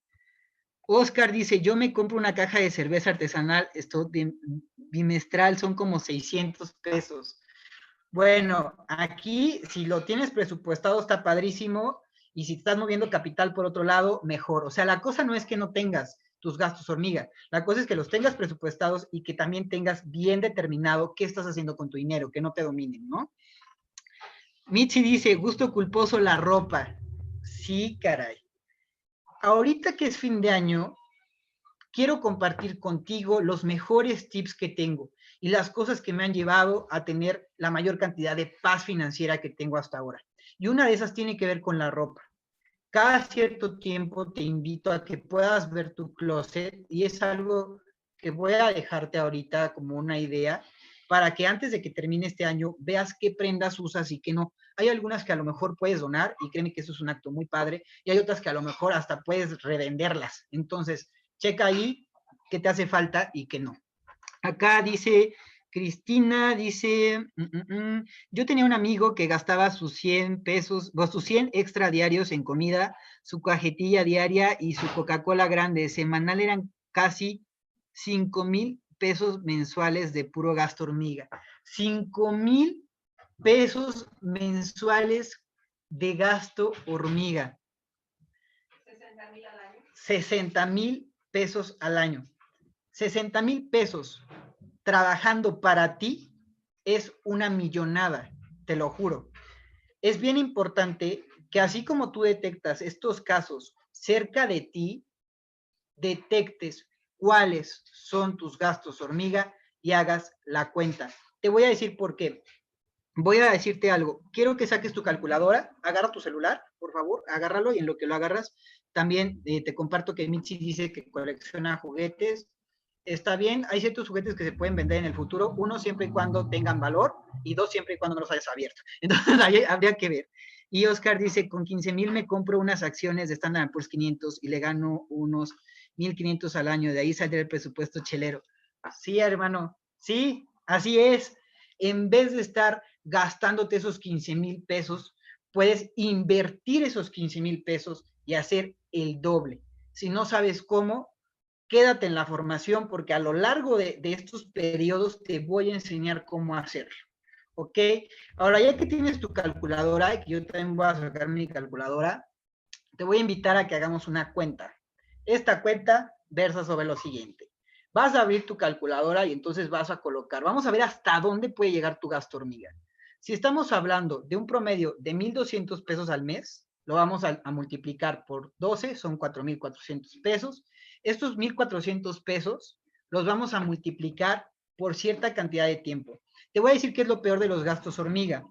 Oscar dice, yo me compro una caja de cerveza artesanal, esto bimestral, son como 600 pesos. Bueno, aquí si lo tienes presupuestado está padrísimo y si estás moviendo capital por otro lado, mejor. O sea, la cosa no es que no tengas tus gastos hormiga, la cosa es que los tengas presupuestados y que también tengas bien determinado qué estás haciendo con tu dinero, que no te dominen, ¿no? Michi dice, gusto culposo la ropa. Sí, caray. Ahorita que es fin de año, quiero compartir contigo los mejores tips que tengo y las cosas que me han llevado a tener la mayor cantidad de paz financiera que tengo hasta ahora. Y una de esas tiene que ver con la ropa. Cada cierto tiempo te invito a que puedas ver tu closet y es algo que voy a dejarte ahorita como una idea para que antes de que termine este año veas qué prendas usas y qué no. Hay algunas que a lo mejor puedes donar y créeme que eso es un acto muy padre y hay otras que a lo mejor hasta puedes revenderlas. Entonces, checa ahí qué te hace falta y qué no. Acá dice Cristina, dice, yo tenía un amigo que gastaba sus 100 pesos, o sus 100 extra diarios en comida, su cajetilla diaria y su Coca-Cola grande. Semanal eran casi 5,000 pesos mensuales de puro gasto hormiga. 5,000 pesos mensuales de gasto hormiga. 60,000 al año. 60,000 pesos al año. 60,000 pesos trabajando para ti es una millonada, te lo juro. Es bien importante que así como tú detectas estos casos cerca de ti, detectes cuáles son tus gastos hormiga y hagas la cuenta. Te voy a decir por qué. Voy a decirte algo. Quiero que saques tu calculadora, agarra tu celular, por favor, agárralo y en lo que lo agarras, también te comparto que Mitzi dice que colecciona juguetes. Está bien, hay ciertos juguetes que se pueden vender en el futuro, uno siempre y cuando tengan valor y dos siempre y cuando no los hayas abierto. Entonces ahí habría que ver. Y Oscar dice, con 15,000 me compro unas acciones de Standard Poor's 500 y le gano unos 1,500 al año, de ahí saldría el presupuesto chelero. Sí, hermano, sí, así es. En vez de estar gastándote esos 15,000 pesos, puedes invertir esos 15,000 pesos y hacer el doble. Si no sabes cómo, quédate en la formación porque a lo largo de estos periodos te voy a enseñar cómo hacerlo. ¿Ok? Ahora, ya que tienes tu calculadora, y que yo también voy a sacar mi calculadora, te voy a invitar a que hagamos una cuenta. Esta cuenta versa sobre lo siguiente. Vas a abrir tu calculadora y entonces vas a colocar, vamos a ver hasta dónde puede llegar tu gasto hormiga. Si estamos hablando de un promedio de 1,200 pesos al mes, lo vamos a multiplicar por 12, son 4,400 pesos. Estos 1,400 pesos los vamos a multiplicar por cierta cantidad de tiempo. Te voy a decir qué es lo peor de los gastos hormiga.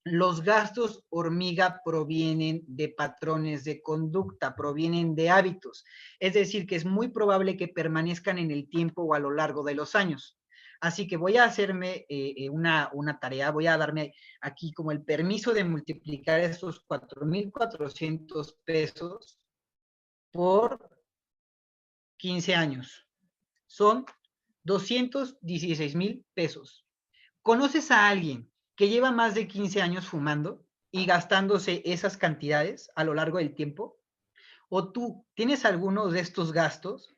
Los gastos hormiga provienen de patrones de conducta, provienen de hábitos. Es decir, que es muy probable que permanezcan en el tiempo o a lo largo de los años. Así que voy a hacerme una tarea, voy a darme aquí como el permiso de multiplicar estos 4,400 pesos por 15 años. Son 216,000 pesos. ¿Conoces a alguien que lleva más de 15 años fumando y gastándose esas cantidades a lo largo del tiempo? ¿O tú tienes alguno de estos gastos?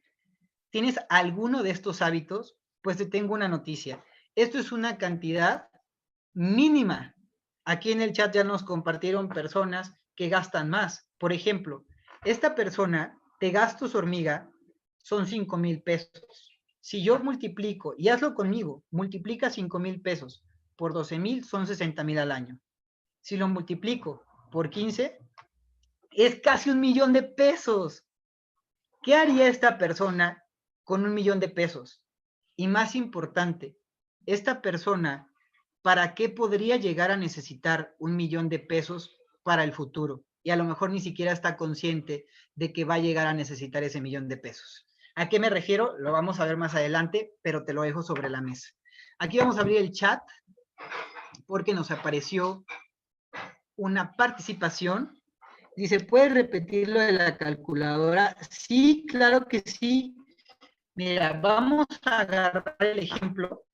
¿Tienes alguno de estos hábitos? Pues te tengo una noticia. Esto es una cantidad mínima. Aquí en el chat ya nos compartieron personas que gastan más. Por ejemplo, esta persona de gastos hormiga son 5,000 pesos. Si yo multiplico, y hazlo conmigo, multiplica 5,000 pesos por 12,000 son 60,000 al año. Si lo multiplico por 15, es casi 1,000,000 de pesos. ¿Qué haría esta persona con 1,000,000 de pesos? Y más importante, esta persona, ¿para qué podría llegar a necesitar 1,000,000 de pesos para el futuro? Y a lo mejor ni siquiera está consciente de que va a llegar a necesitar ese 1,000,000 de pesos. ¿A qué me refiero? Lo vamos a ver más adelante, pero te lo dejo sobre la mesa. Aquí vamos a abrir el chat porque nos apareció una participación. Dice, ¿puedes repetir lo de la calculadora? Sí, claro que sí. Mira, vamos a agarrar el ejemplo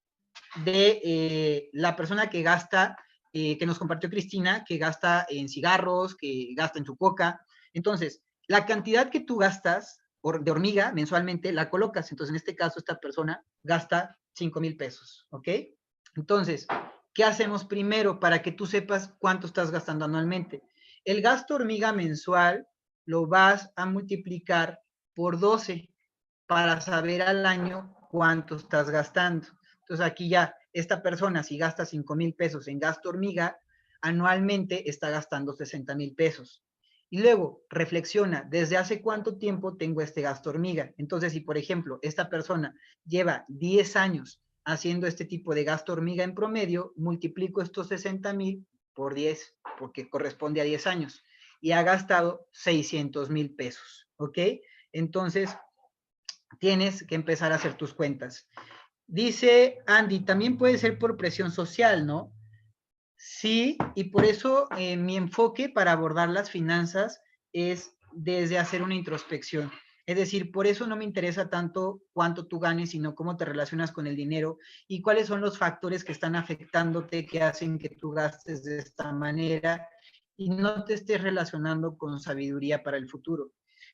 de la persona que gasta, que nos compartió Cristina, que gasta en cigarros, que gasta en su coca. Entonces, la cantidad que tú gastas de hormiga mensualmente la colocas. Entonces, en este caso, esta persona gasta 5,000 pesos, ¿ok? Entonces, ¿qué hacemos primero para que tú sepas cuánto estás gastando anualmente? El gasto hormiga mensual lo vas a multiplicar por 12 para saber al año cuánto estás gastando. Entonces aquí ya, esta persona si gasta 5,000 pesos en gasto hormiga, anualmente está gastando 60,000 pesos. Y luego reflexiona, ¿desde hace cuánto tiempo tengo este gasto hormiga? Entonces, si por ejemplo, esta persona lleva 10 años haciendo este tipo de gasto hormiga en promedio, multiplico estos 60,000 por 10, porque corresponde a 10 años, y ha gastado 600,000 pesos, ¿ok? Entonces, tienes que empezar a hacer tus cuentas. Dice Andy, también puede ser por presión social, ¿no? Sí, y por eso mi enfoque para abordar las finanzas es desde hacer una introspección. Es decir, por eso no me interesa tanto cuánto tú ganes, sino cómo te relacionas con el dinero y cuáles son los factores que están afectándote, que hacen que tú gastes de esta manera y no te estés relacionando con sabiduría para el futuro.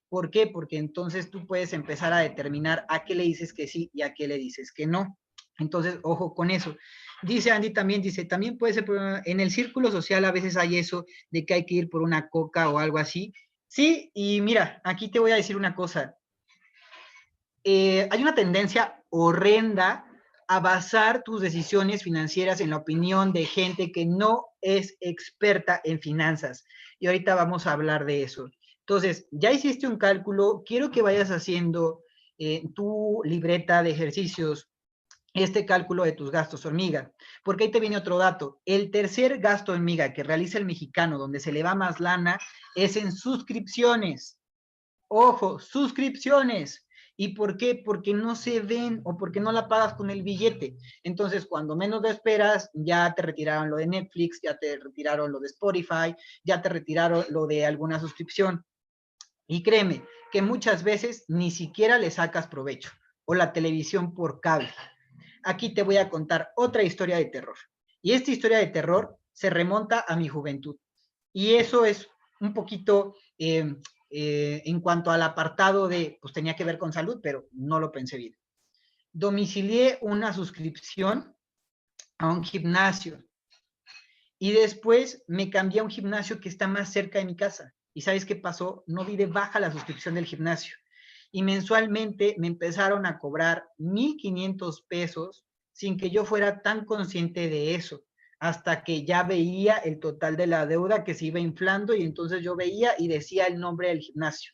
¿Por qué? Porque entonces tú puedes empezar a determinar a qué le dices que sí y a qué le dices que no. Entonces, ojo con eso. Dice Andy también, dice, también puede ser, en el círculo social a veces hay eso de que hay que ir por una coca o algo así. Sí, y mira, aquí te voy a decir una cosa. Hay una tendencia horrenda a basar tus decisiones financieras en la opinión de gente que no es experta en finanzas. Y ahorita vamos a hablar de eso. Entonces, ya hiciste un cálculo, quiero que vayas haciendo tu libreta de ejercicios, este cálculo de tus gastos hormiga, porque ahí te viene otro dato. El tercer gasto hormiga que realiza el mexicano, donde se le va más lana, es en suscripciones. Ojo, suscripciones. ¿Y por qué? Porque no se ven o porque no la pagas con el billete. Entonces, cuando menos lo esperas, ya te retiraron lo de Netflix, ya te retiraron lo de Spotify, ya te retiraron lo de alguna suscripción. Y créeme que muchas veces ni siquiera le sacas provecho. O la televisión por cable. Aquí te voy a contar otra historia de terror. Y esta historia de terror se remonta a mi juventud. Y eso es un poquito en cuanto al apartado de, pues tenía que ver con salud, pero no lo pensé bien. Domicilié una suscripción a un gimnasio y después me cambié a un gimnasio que está más cerca de mi casa. ¿Y sabes qué pasó? No di de baja la suscripción del gimnasio. Y mensualmente me empezaron a cobrar 1,500 pesos sin que yo fuera tan consciente de eso, hasta que ya veía el total de la deuda que se iba inflando y entonces yo veía y decía el nombre del gimnasio.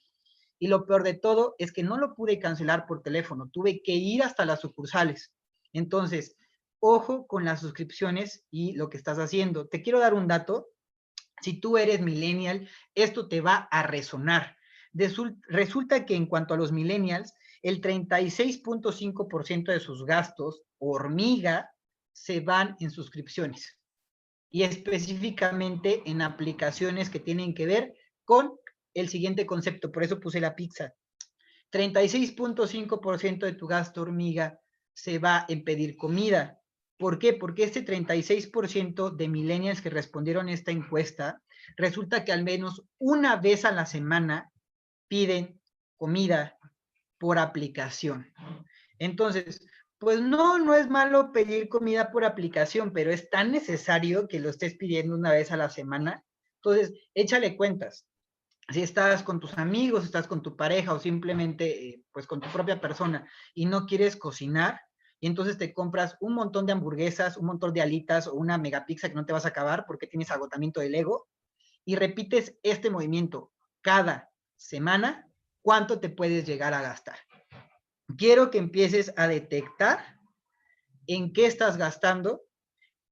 Y lo peor de todo es que no lo pude cancelar por teléfono, tuve que ir hasta las sucursales. Entonces, ojo con las suscripciones y lo que estás haciendo. Te quiero dar un dato. Si tú eres millennial, esto te va a resonar. Resulta que en cuanto a los millennials, el 36.5% de sus gastos hormiga se van en suscripciones y específicamente en aplicaciones que tienen que ver con el siguiente concepto, por eso puse la pizza. 36.5% de tu gasto hormiga se va en pedir comida. ¿Por qué? Porque este 36% de millennials que respondieron a esta encuesta, resulta que al menos una vez a la semana piden comida por aplicación. Entonces, pues no es malo pedir comida por aplicación, pero es tan necesario que lo estés pidiendo una vez a la semana. Entonces, échale cuentas. Si estás con tus amigos, estás con tu pareja o simplemente pues con tu propia persona y no quieres cocinar, y entonces te compras un montón de hamburguesas, un montón de alitas o una megapizza que no te vas a acabar porque tienes agotamiento del ego, y repites este movimiento cada semana, ¿cuánto te puedes llegar a gastar? Quiero que empieces a detectar en qué estás gastando,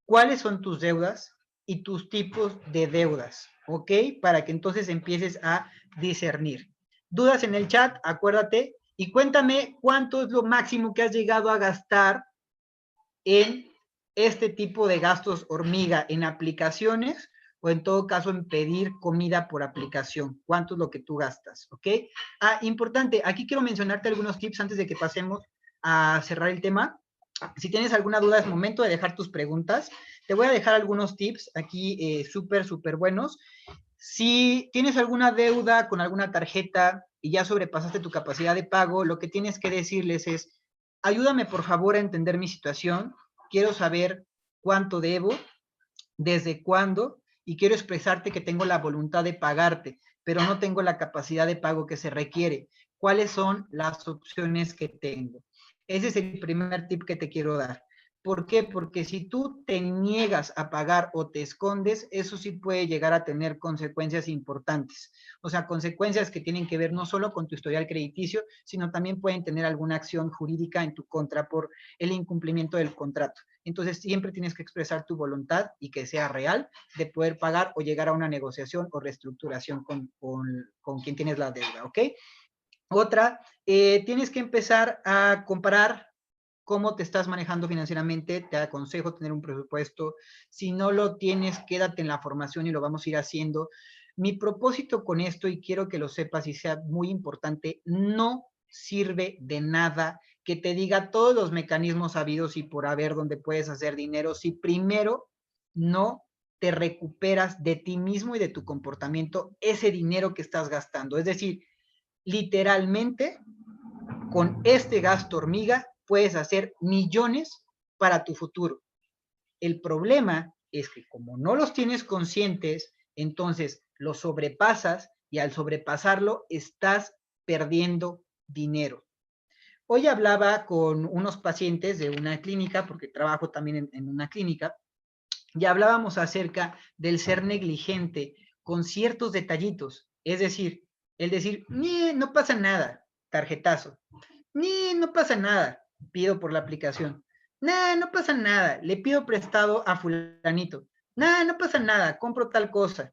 cuáles son tus deudas y tus tipos de deudas, ¿ok? Para que entonces empieces a discernir. Dudas en el chat, acuérdate, y cuéntame cuánto es lo máximo que has llegado a gastar en este tipo de gastos hormiga, en aplicaciones o en todo caso en pedir comida por aplicación. ¿Cuánto es lo que tú gastas? ¿Ok? Importante, aquí quiero mencionarte algunos tips antes de que pasemos a cerrar el tema. Si tienes alguna duda, es momento de dejar tus preguntas. Te voy a dejar algunos tips aquí súper buenos. Si tienes alguna deuda con alguna tarjeta y ya sobrepasaste tu capacidad de pago, lo que tienes que decirles es, ayúdame por favor a entender mi situación, quiero saber cuánto debo, desde cuándo, y quiero expresarte que tengo la voluntad de pagarte, pero no tengo la capacidad de pago que se requiere. ¿Cuáles son las opciones que tengo? Ese es el primer tip que te quiero dar. ¿Por qué? Porque si tú te niegas a pagar o te escondes, eso sí puede llegar a tener consecuencias importantes. O sea, consecuencias que tienen que ver no solo con tu historial crediticio, sino también pueden tener alguna acción jurídica en tu contra por el incumplimiento del contrato. Entonces, siempre tienes que expresar tu voluntad y que sea real de poder pagar o llegar a una negociación o reestructuración con quien tienes la deuda, ¿ok? Otra, tienes que empezar a comparar cómo te estás manejando financieramente. Te aconsejo tener un presupuesto. Si no lo tienes, quédate en la formación y lo vamos a ir haciendo. Mi propósito con esto, y quiero que lo sepas y sea muy importante, no sirve de nada que te diga todos los mecanismos habidos y por haber donde puedes hacer dinero si primero no te recuperas de ti mismo y de tu comportamiento ese dinero que estás gastando. Es decir, literalmente, con este gasto hormiga puedes hacer millones para tu futuro. El problema es que como no los tienes conscientes, entonces los sobrepasas y al sobrepasarlo estás perdiendo dinero. Hoy hablaba con unos pacientes de una clínica, porque trabajo también en una clínica, y hablábamos acerca del ser negligente con ciertos detallitos. Es decir, el decir, no pasa nada, tarjetazo. No pasa nada, pido por la aplicación. No pasa nada, le pido prestado a fulanito. No pasa nada, compro tal cosa.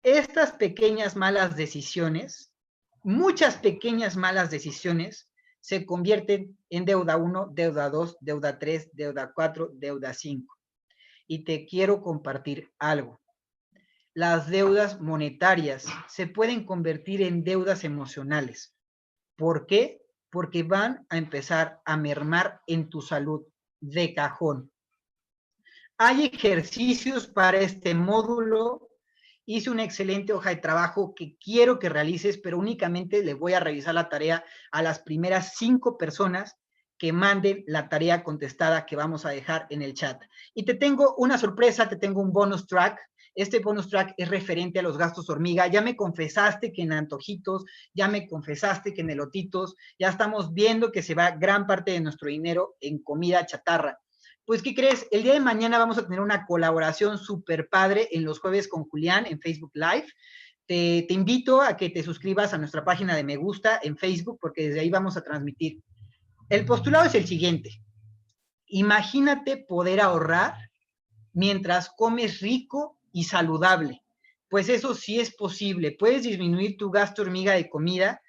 Estas pequeñas malas decisiones, muchas pequeñas malas decisiones, se convierten en deuda 1, deuda 2, deuda 3, deuda 4, deuda 5. Y te quiero compartir algo. Las deudas monetarias se pueden convertir en deudas emocionales. ¿Por qué? Porque van a empezar a mermar en tu salud de cajón. Hay ejercicios para este módulo. Hice una excelente hoja de trabajo que quiero que realices, pero únicamente le voy a revisar la tarea a las primeras 5 personas que manden la tarea contestada que vamos a dejar en el chat. Y te tengo una sorpresa, te tengo un bonus track. Este bonus track es referente a los gastos hormiga. Ya me confesaste que en antojitos, ya me confesaste que en elotitos, ya estamos viendo que se va gran parte de nuestro dinero en comida chatarra. Pues, ¿qué crees? El día de mañana vamos a tener una colaboración súper padre en los jueves con Julián en Facebook Live. te invito a que te suscribas a nuestra página de Me Gusta en Facebook, porque desde ahí vamos a transmitir. El postulado es el siguiente. Imagínate poder ahorrar mientras comes rico y saludable. Pues eso sí es posible. Puedes disminuir tu gasto hormiga de comida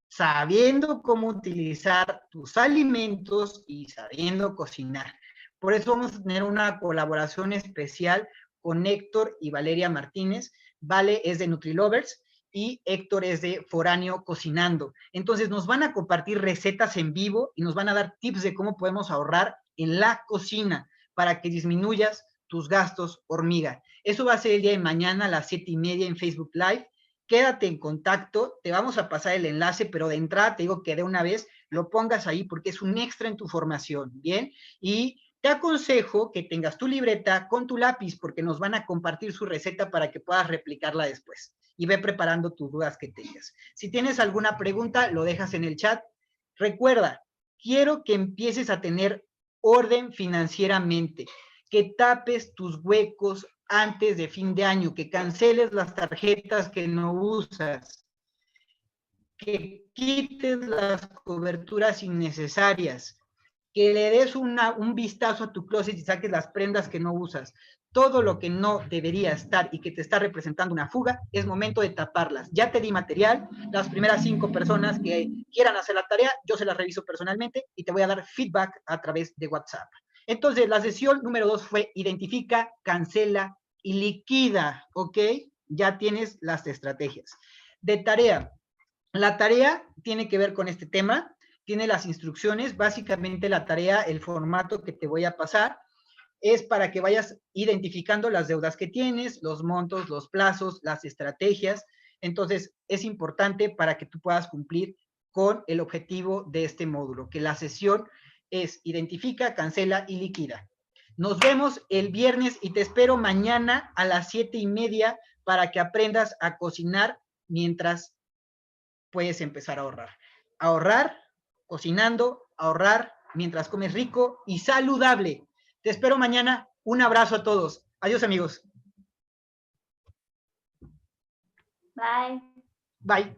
sabiendo cómo utilizar tus alimentos y sabiendo cocinar. Por eso vamos a tener una colaboración especial con Héctor y Valeria Martínez. Vale es de Nutrilovers y Héctor es de Foráneo Cocinando. Entonces nos van a compartir recetas en vivo y nos van a dar tips de cómo podemos ahorrar en la cocina para que disminuyas tus gastos hormiga. Eso va a ser el día de mañana a las 7:30 en Facebook Live. Quédate en contacto, te vamos a pasar el enlace, pero de entrada te digo que de una vez lo pongas ahí porque es un extra en tu formación, ¿bien? Y te aconsejo que tengas tu libreta con tu lápiz porque nos van a compartir su receta para que puedas replicarla después y ve preparando tus dudas que tengas. Si tienes alguna pregunta, lo dejas en el chat. Recuerda, quiero que empieces a tener orden financieramente, que tapes tus huecos antes de fin de año, que canceles las tarjetas que no usas, que quites las coberturas innecesarias, que le des un vistazo a tu closet y saques las prendas que no usas. Todo lo que no debería estar y que te está representando una fuga, es momento de taparlas. Ya te di material, las primeras 5 personas que quieran hacer la tarea, yo se las reviso personalmente y te voy a dar feedback a través de WhatsApp. Entonces, la sesión número 2 fue identifica, cancela y liquida, ¿ok? Ya tienes las estrategias. De tarea, la tarea tiene que ver con este tema, tiene las instrucciones, básicamente la tarea, el formato que te voy a pasar, es para que vayas identificando las deudas que tienes, los montos, los plazos, las estrategias. Entonces, es importante para que tú puedas cumplir con el objetivo de este módulo, que la sesión es identifica, cancela y liquida. Nos vemos el viernes y te espero mañana a las 7:30 para que aprendas a cocinar mientras puedes empezar a ahorrar. Ahorrar cocinando, ahorrar mientras comes rico y saludable. Te espero mañana. Un abrazo a todos. Adiós, amigos. Bye. Bye.